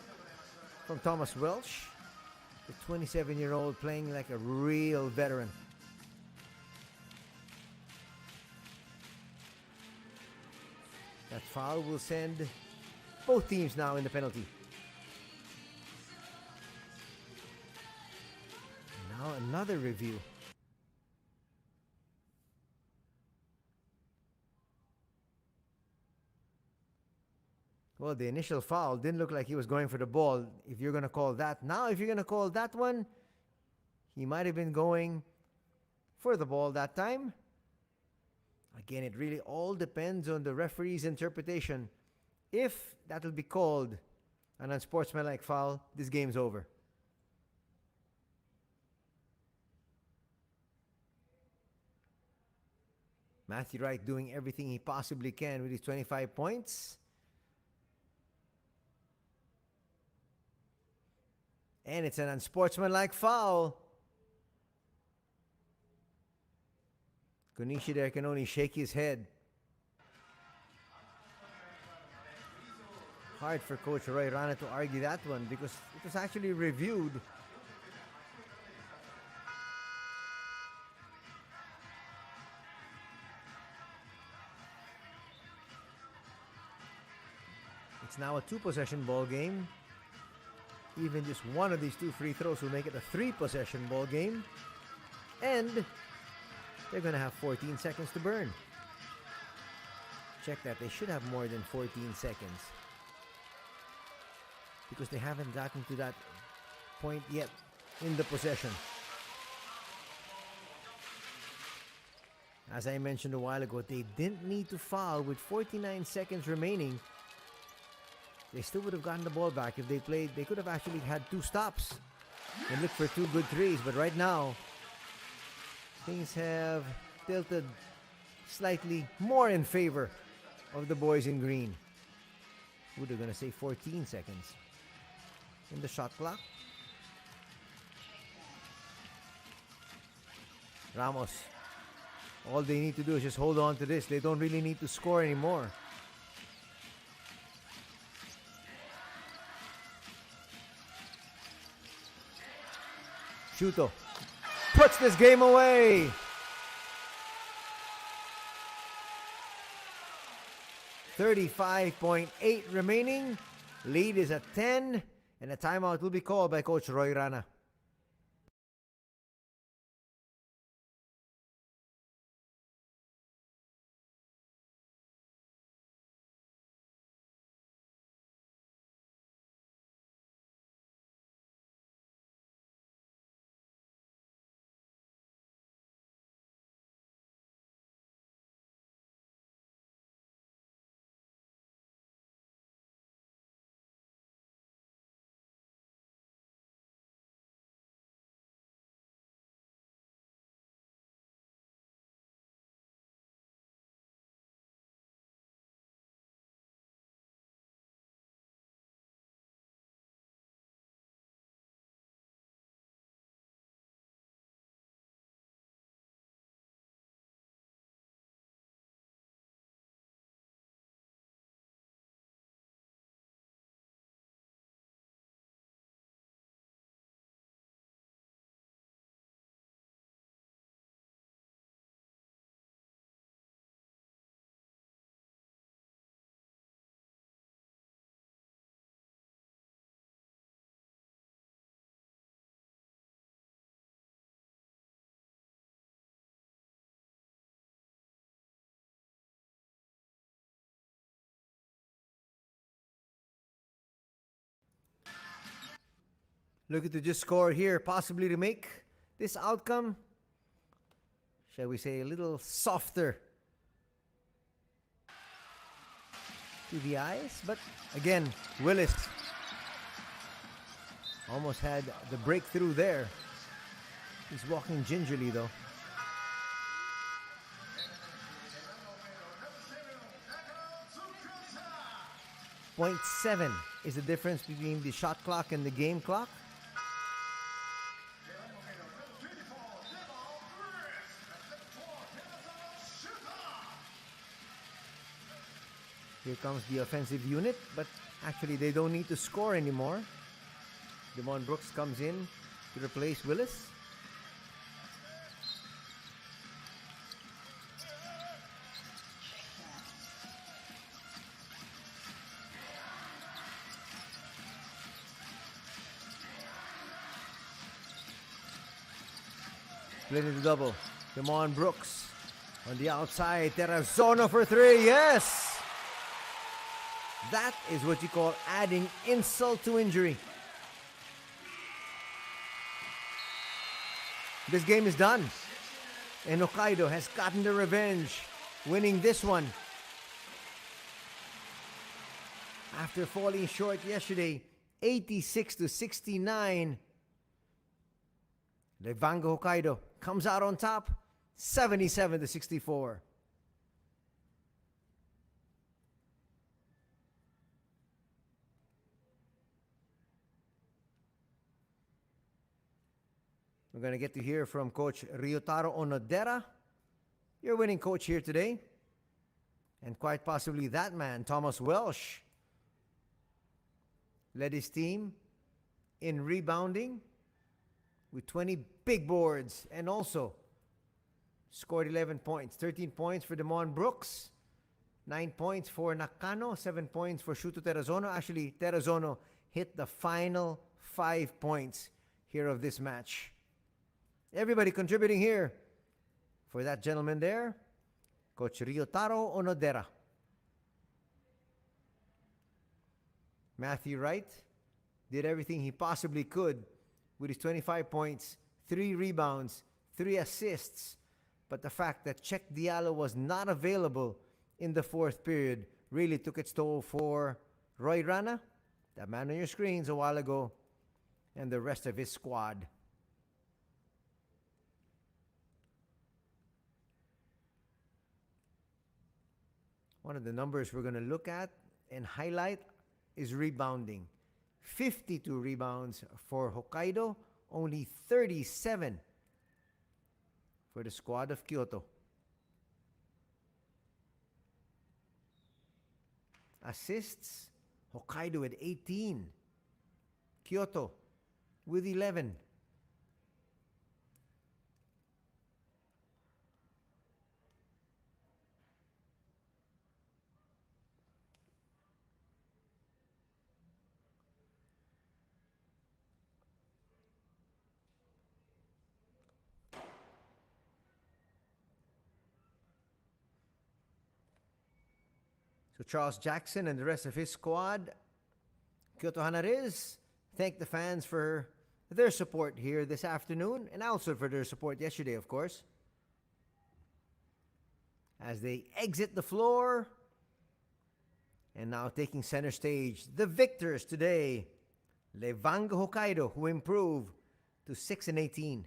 from Thomas Welsh. The 27-year-old playing like a real veteran. That foul will send both teams now in the penalty. Now another review. Well, the initial foul didn't look like he was going for the ball, if you're going to call that. Now, if you're going to call that one, he might have been going for the ball that time. Again, it really all depends on the referee's interpretation. If that will be called an unsportsmanlike foul, this game's over. Matthew Wright doing everything he possibly can with his 25 points. And it's an unsportsmanlike foul. Konishi there can only shake his head. Hard for Coach Roy Rana to argue that one because it was actually reviewed. It's now a 2-possession ball game. Even just one of these 2 free throws will make it a 3-possession ball game. And they're going to have 14 seconds to burn. Check that. They should have more than 14 seconds. Because they haven't gotten to that point yet in the possession. As I mentioned a while ago, they didn't need to foul with 49 seconds remaining. They still would have gotten the ball back if they played. They could have actually had 2 stops and looked for 2 good threes. But right now, things have tilted slightly more in favor of the boys in green. Ooh, they're going to say 14 seconds in the shot clock. Ramos. All they need to do is just hold on to this. They don't really need to score anymore. Shuto puts this game away. 35.8 remaining. Lead is at 10. And a timeout will be called by Coach Roy Rana. looking to just score here, possibly to make this outcome, shall we say, a little softer to the eyes. But again, Willis almost had the breakthrough there. He's walking gingerly though. 0.7 is the difference between the shot clock and the game clock. Here comes the offensive unit, but actually they don't need to score anymore. Demond Brooks comes in to replace Willis. Splitting the double. Demond Brooks on the outside. Terrazono for three. Yes! That is what you call adding insult to injury. This game is done. And Hokkaido has gotten the revenge, winning this one. After falling short yesterday, 86-69. Levanga Hokkaido comes out on top, 77-64. We're going to get to hear from Coach Ryotaro Onodera, your winning coach here today. And quite possibly that man, Thomas Welsh, led his team in rebounding with 20 big boards and also scored 11 points. 13 points for Demond Brooks, 9 points for Nakano, 7 points for Shuto Terrazono. Actually, Terrazono hit the final 5 points here of this match. Everybody contributing here for that gentleman there, Coach Ryotaro Onodera. Matthew Wright did everything he possibly could with his 25 points, 3 rebounds, 3 assists. But the fact that Cheick Diallo was not available in the fourth period really took its toll for Roy Rana, that man on your screens a while ago, and the rest of his squad. One of the numbers we're going to look at and highlight is rebounding. 52 rebounds for Hokkaido, only 37 for the squad of Kyoto. Assists, Hokkaido with 18. Kyoto with 11. So Charles Jackson and the rest of his squad, Kyoto HANNARYZ, thank the fans for their support here this afternoon and also for their support yesterday, of course. As they exit the floor and now taking center stage, the victors today, Levanga Hokkaido, who improved to 6-18.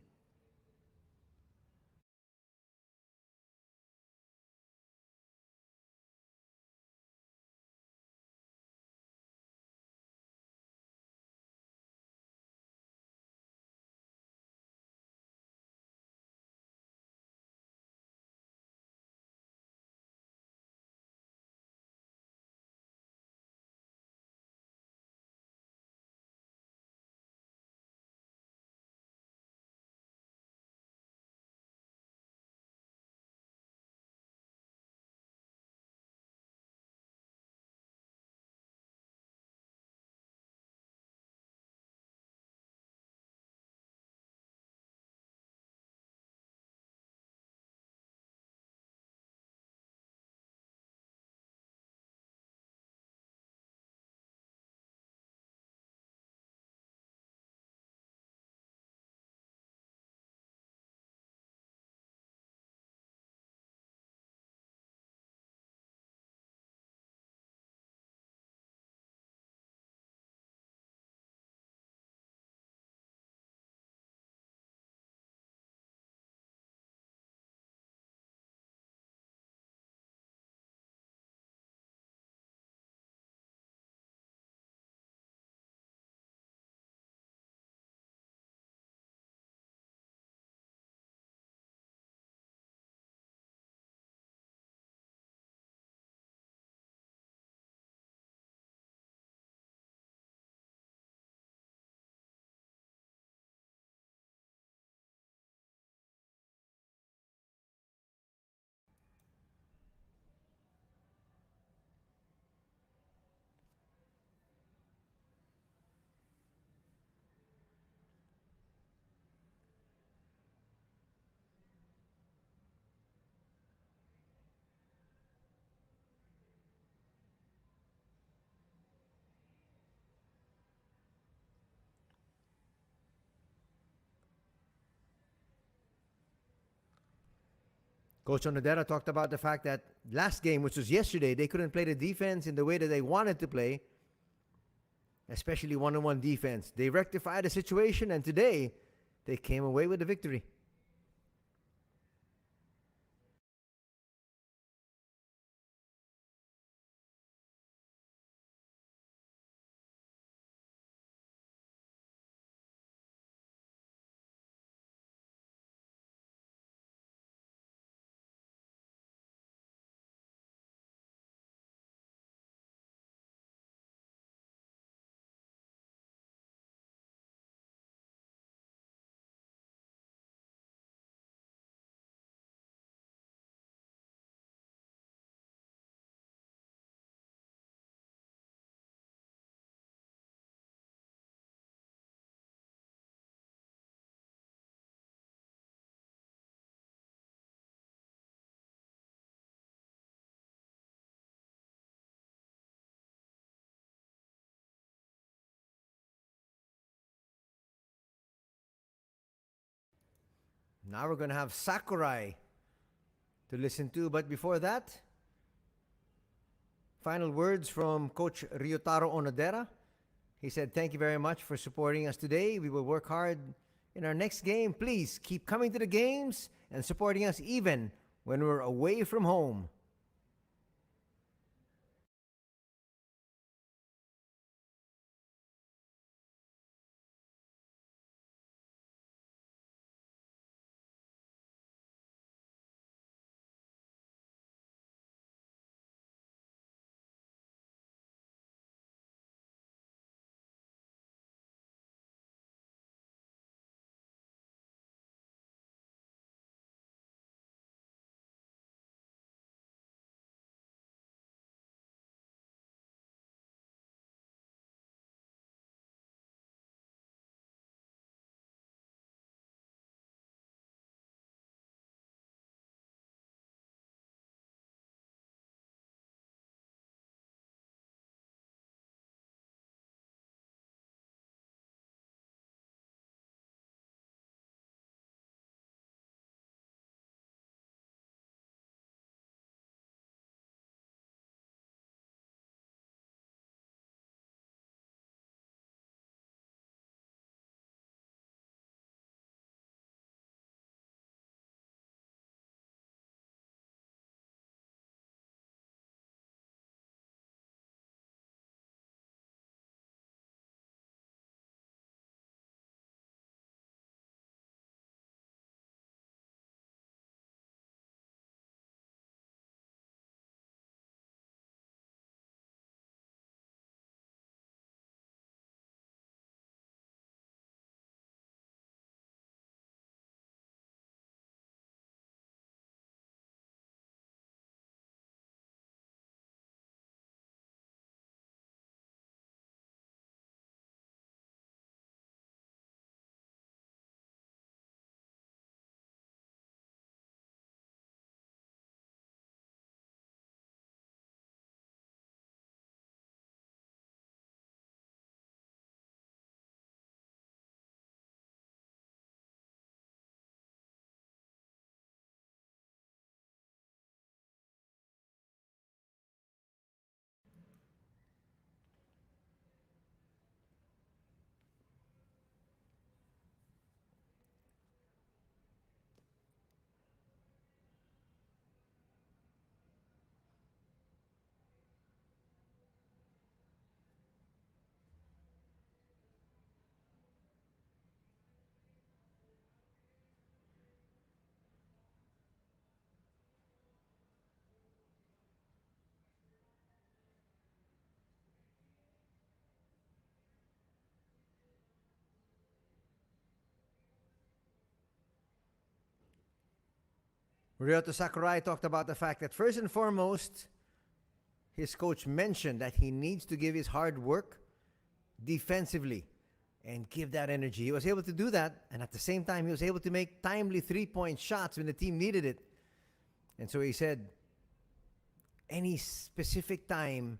Coach Onodera talked about the fact that last game, which was yesterday, they couldn't play the defense in the way that they wanted to play, especially one-on-one defense. They rectified the situation, and today they came away with the victory. Now we're going to have Sakurai to listen to. But before that, final words from Coach Ryotaro Onodera. He said, thank you very much for supporting us today. We will work hard in our next game. Please keep coming to the games and supporting us even when we're away from home. Ryoto Sakurai talked about the fact that first and foremost, his coach mentioned that he needs to give his hard work defensively and give that energy. He was able to do that, and at the same time, he was able to make timely three-point shots when the team needed it. And so he said, any specific time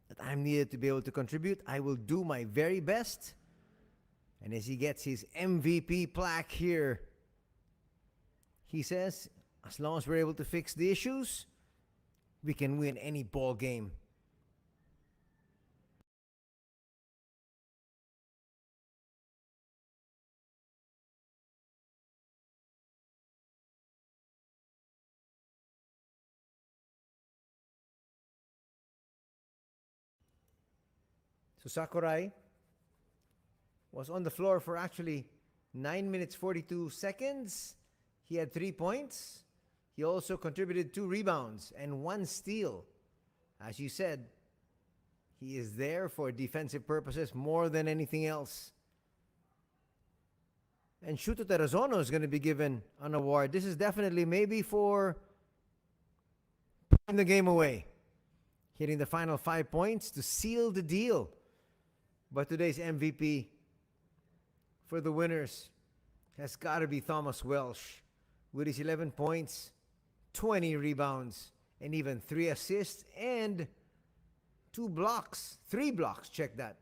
that I'm needed to be able to contribute, I will do my very best. And as he gets his MVP plaque here, He says, as long as we're able to fix the issues, we can win any ball game. So Sakurai was on the floor for actually 9 minutes 42 seconds. He had 3 points. He also contributed 2 rebounds and 1 steal. As you said, he is there for defensive purposes more than anything else. And Shuto Terrazono is going to be given an award. This is definitely maybe for putting the game away. Hitting the final 5 points to seal the deal. But today's MVP for the winners has got to be Thomas Welsh with his 11 points, 20 rebounds, and even 3 assists and 2 blocks. 3 blocks, check that.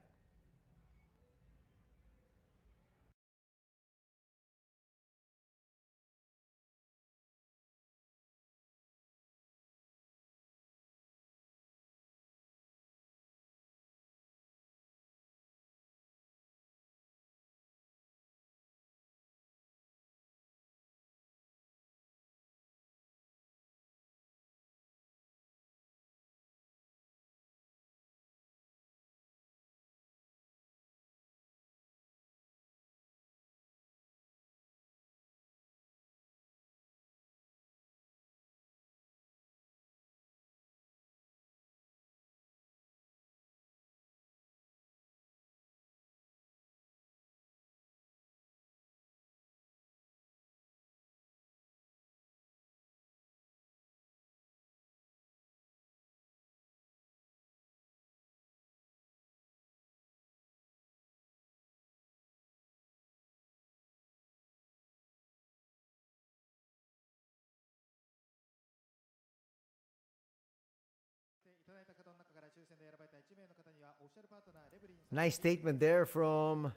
Nice statement there from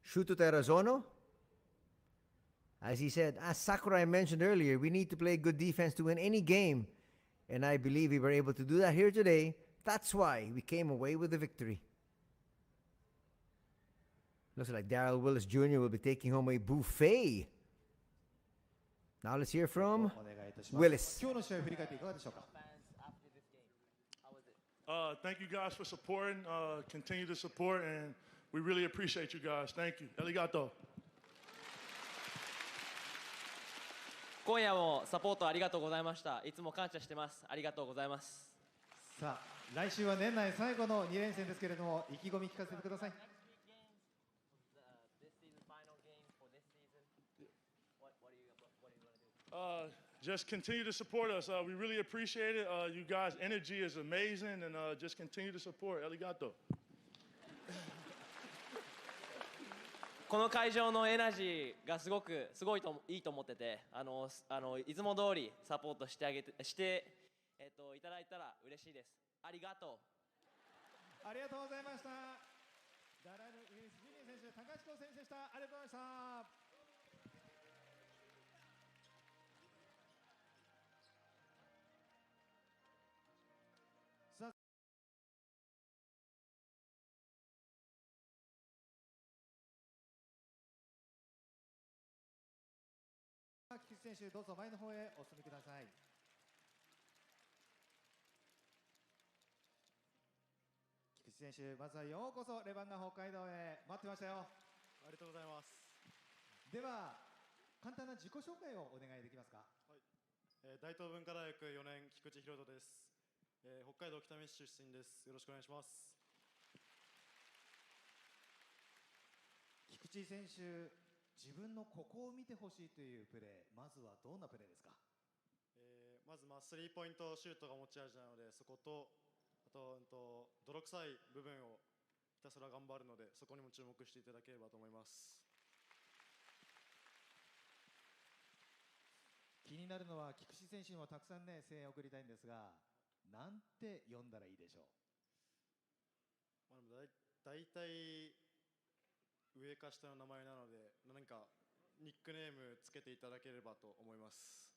Shuto Terrazono. As he said, as Sakurai mentioned earlier, we need to play good defense to win any game. And I believe we were able to do that here today. That's why we came away with the victory. Looks like Darrell Willis Jr. will be taking home a buffet. Now let's hear from Willis. Thank you guys for supporting. Continue to support, and we really appreciate you guys. Thank you. Arigato. 今夜もサポートありがとうございました。いつも感謝してます。ありがとうございます。さあ、来週は年内最後の2連戦ですけれども、意気込み聞かせてください。Just continue to support us. We really appreciate it. You guys' energy is amazing, and just continue to support. Arigato. この会場のエナジーがすごいいいと思ってて、いつも通りサポートしていただいたら嬉しいです。ありがとう。ありがとうございました。ダラルウィスジュニー選手、高橋選手でした。ありがとうございました。菊池選手、どうぞ前の方へお進みください。菊池選手、まずはようこそレバンガ北海道へ。待ってましたよ。ありがとうございます。では簡単な自己紹介をお願いできますか。はい、大東文化大学4年菊池博人です。北海道北見市出身です。よろしくお願いします。菊池選手、自分のここを見てほしいというプレー、まずはどんなプレーですか。まずスリーポイントシュートが持ち味なので、そこと、あと泥臭い部分をひたすら頑張るので、そこにも注目していただければと思います。気になるのは菊池選手にもたくさんね声援を送りたいんですが、なんて読んだらいいでしょう。だいたい上か下の名前なので、何かニックネームつけていただければと思います。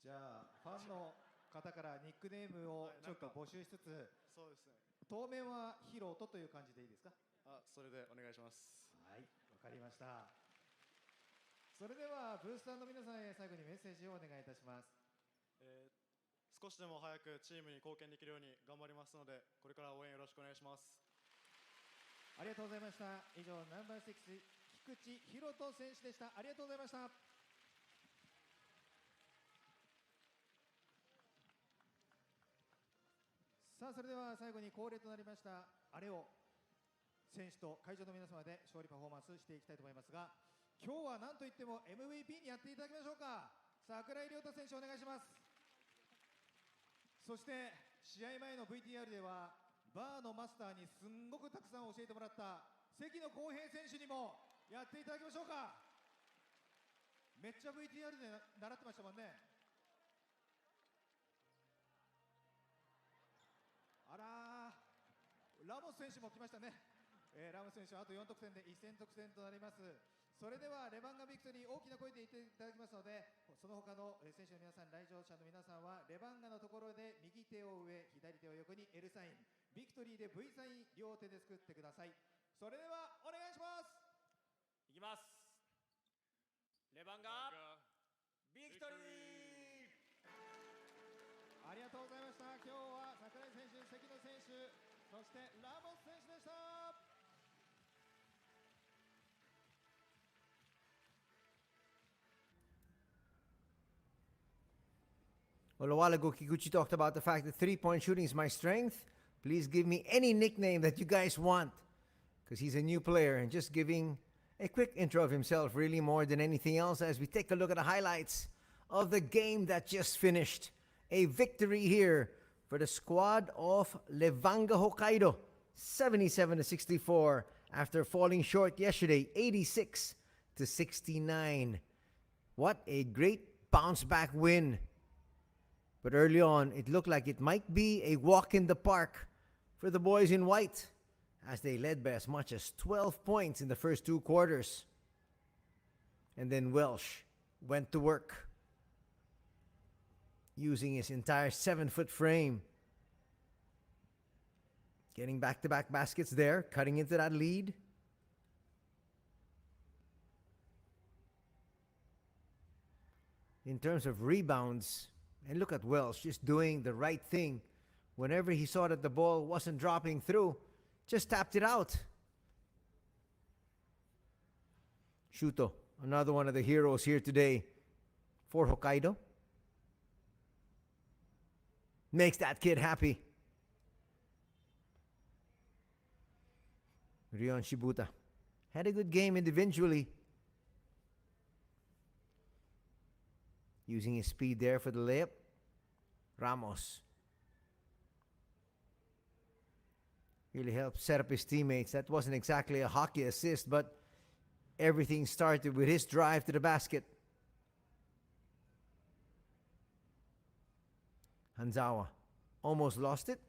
じゃあファンの方からニックネームをちょっと募集しつつ、そうですね。当面はヒロトという感じでいいですか？それでお願いします。はい、わかりました。それではブースターの皆さんへ最後にメッセージをお願いいたします。少しでも早くチームに貢献できるように頑張りますので、これから応援よろしくお願いします。ありがとうございました。以上ナンバー6菊池宏斗選手でした。ありがとうございました。さあそれでは最後に恒例となりましたあれを選手と会場の皆様で勝利パフォーマンスしていきたいと思いますが、今日は何といっても MVP にやっていただきましょうか。櫻井亮太選手お願いします。そして試合前の VTR ではバーのマスターにすんごくたくさん教えてもらった関野浩平選手にもやっていただきましょうか。めっちゃ VTR で習ってましたもんね。あらー、ラモス選手も来ましたね。ラモス選手はあと4得点で1000得点となります。それではレバンガビクトリー大きな声で言っていただきますので、その他の選手の皆さん、来場者の皆さんはレバンガのところで右手を上左手を横に L サイン、ビクトリーで V サイン両手で作ってください。それではお願いします。いきます。レバンガビクトリー。ありがとうございました。今日は櫻井選手、関野選手、そしてラモス選手でした。Well, a while ago, Kikuchi talked about the fact that three-point shooting is my strength. Please give me any nickname that you guys want, because he's a new player. And just giving a quick intro of himself, really more than anything else, as we take a look at the highlights of the game that just finished. A victory here for the squad of Levanga Hokkaido, 77-64, after falling short yesterday, 86-69. What a great bounce-back win. But early on, it looked like it might be a walk in the park for the boys in white, as they led by as much as 12 points in the first two quarters. And then Welsh went to work, using his entire 7-foot frame, getting back-to-back baskets there, cutting into that lead. In terms of rebounds, and look at Welsh just doing the right thing. Whenever he saw that the ball wasn't dropping through, just tapped it out. Shuto, another one of the heroes here today for Hokkaido. Makes that kid happy. Rion Shibuta had a good game individually, using his speed there for the layup. Ramos really helped set up his teammates. That wasn't exactly a hockey assist, but everything started with his drive to the basket. Hanzawa almost lost it.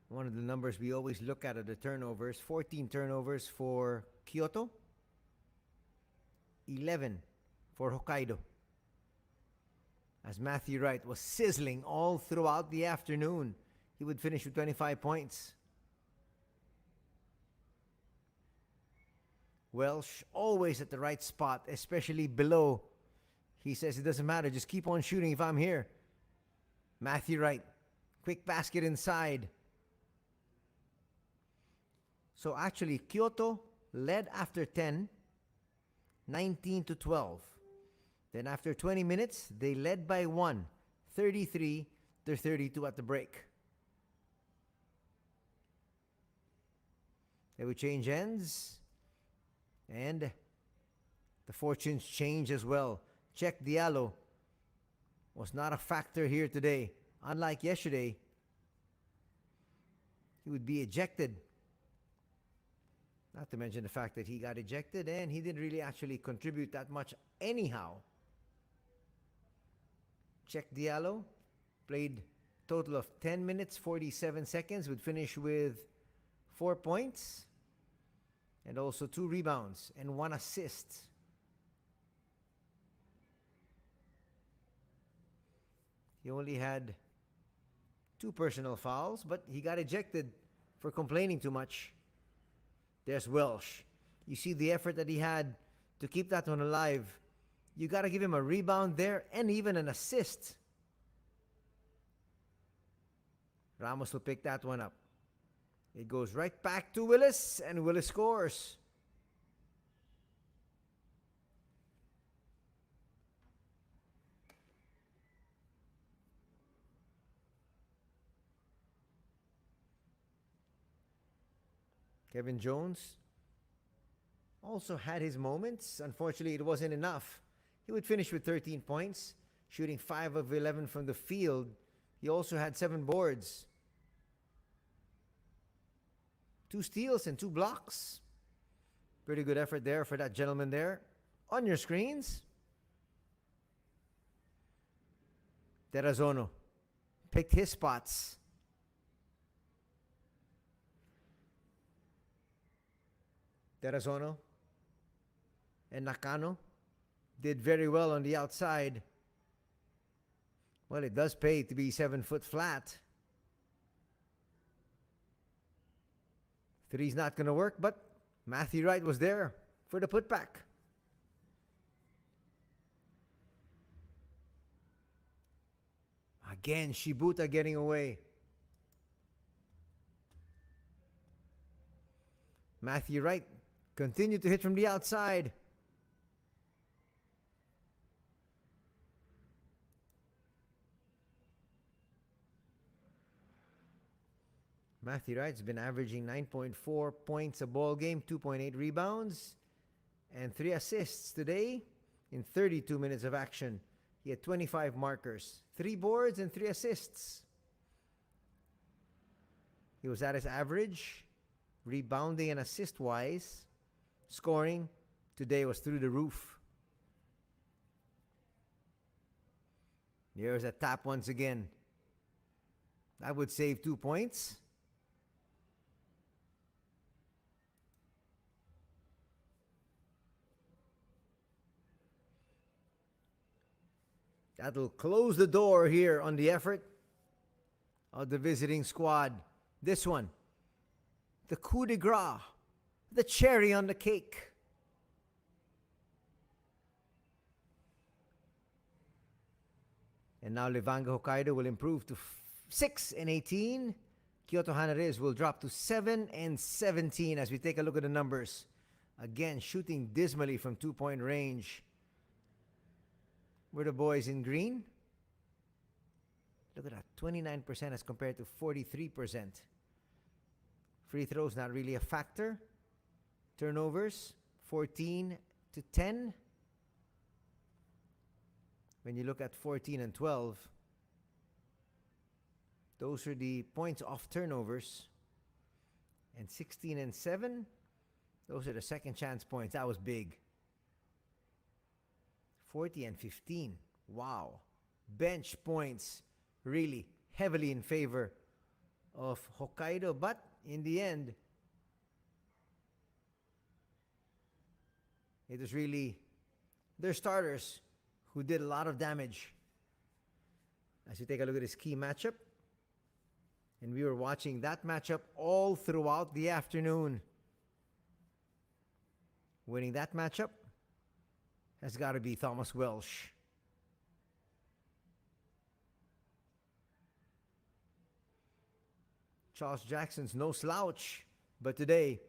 One of the numbers we always look at are the turnovers. 14 turnovers for KYOTO, 11 for Hokkaido, as Matthew Wright was sizzling all throughout the afternoon. He would finish with 25 points. Welsh always at the right spot, especially below. He says it doesn't matter, just keep on shooting if I'm here. Matthew Wright, quick basket inside. So actually, KYOTO led after 10, 19-12. Then after 20 minutes, they led by 1, 33-32 at the break. They would change ends, and the fortunes change as well. Check Diallo was not a factor here today. Unlike yesterday, he would be ejected. Not to mention the fact that he got ejected and he didn't really actually contribute that much anyhow. Check Diallo played total of 10 minutes, 47 seconds, would finish with 4 points and also 2 rebounds and 1 assist. He only had 2 personal fouls, but he got ejected for complaining too much. There's Welsh. You see the effort that he had to keep that one alive. You got to give him a rebound there and even an assist. Ramos will pick that one up. It goes right back to Willis, and Willis scores. Kevin Jones also had his moments. Unfortunately, it wasn't enough. He would finish with 13 points, shooting 5 of 11 from the field. He also had 7 boards, 2 steals, and 2 blocks. Pretty good effort there for that gentleman there. On your screens, Terrazono picked his spots. Terrazono and Nakano did very well on the outside. Well, it does pay to be 7 foot flat. Three's not going to work, but Matthew Wright was there for the putback. Again, Shibuta getting away. Matthew Wright continued to hit from the outside. Matthew Wright's been averaging 9.4 points a ball game, 2.8 rebounds, and 3 assists today in 32 minutes of action. He had 25 markers, 3 boards, and 3 assists. He was at his average, rebounding and assist-wise. Scoring today was through the roof. Here's a tap once again. That would save 2 points. That'll close the door here on the effort of the visiting squad. This one, the coup de grace, the cherry on the cake. And now Levanga Hokkaido will improve to 6-18. KYOTO HANNARYZ will drop to 7-17 as we take a look at the numbers. Again, shooting dismally from 2-point range. We're the boys in green. Look at that, 29% as compared to 43%. Free throws not really a factor. Turnovers, 14-10. When you look at 14 and 12, those are the points off turnovers. And 16 and 7, those are the second chance points. That was big. 40 and 15. Wow. Bench points really heavily in favor of Hokkaido. But in the end, it was really their starters who did a lot of damage. As you take a look at this key matchup, and we were watching that matchup all throughout the afternoon. Winning that matchup has got to be Thomas Welsh. Charles Jackson's no slouch, but today,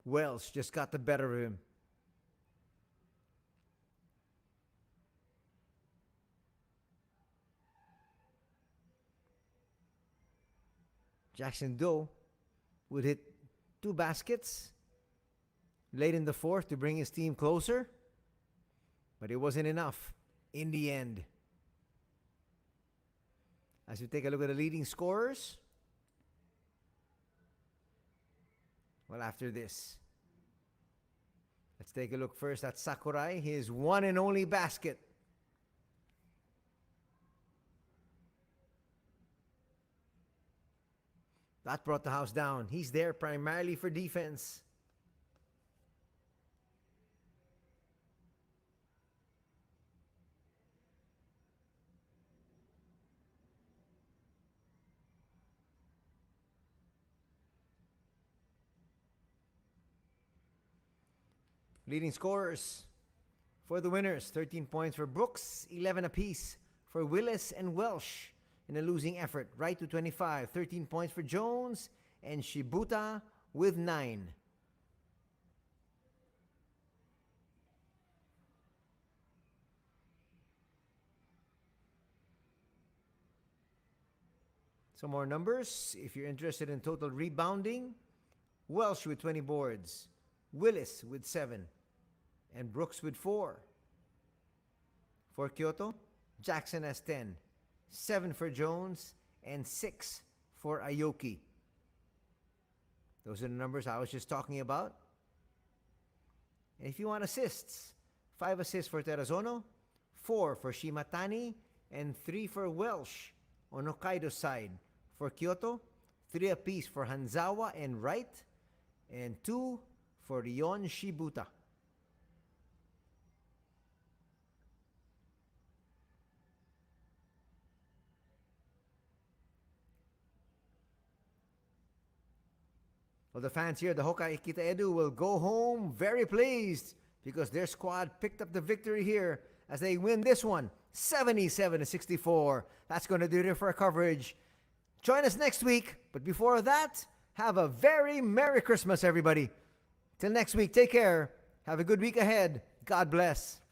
Welsh just got the better of him. Jackson Doe would hit 2 baskets late in the fourth to bring his team closer, but it wasn't enough in the end. As we take a look at the leading scorers, well, after this, let's take a look first at Sakurai, his one and only basket. That brought the house down. He's there primarily for defense. Leading scorers for the winners, 13 points for Brooks, 11 apiece for Willis and Welsh in a losing effort. Right to 25, 13 points for Jones and Shibuta with 9. Some more numbers. If you're interested in total rebounding, Welsh with 20 boards, Willis with 7, and Brooks with 4. For Kyoto, Jackson has 10, 7 for Jones, and 6 for Aoki. Those are the numbers I was just talking about. And if you want assists, 5 assists for Terazono, 4 for Shimatani, and 3 for Welsh on Hokkaido's side. For Kyoto, 3 apiece for Hanzawa and Wright, and 2 for Rion Shibuta. Well, the fans here at the Hokkaido Edu will go home very pleased because their squad picked up the victory here as they win this one, 77-64. That's going to do it for our coverage. Join us next week, but before that, have a very Merry Christmas, everybody. Till next week, take care. Have a good week ahead. God bless.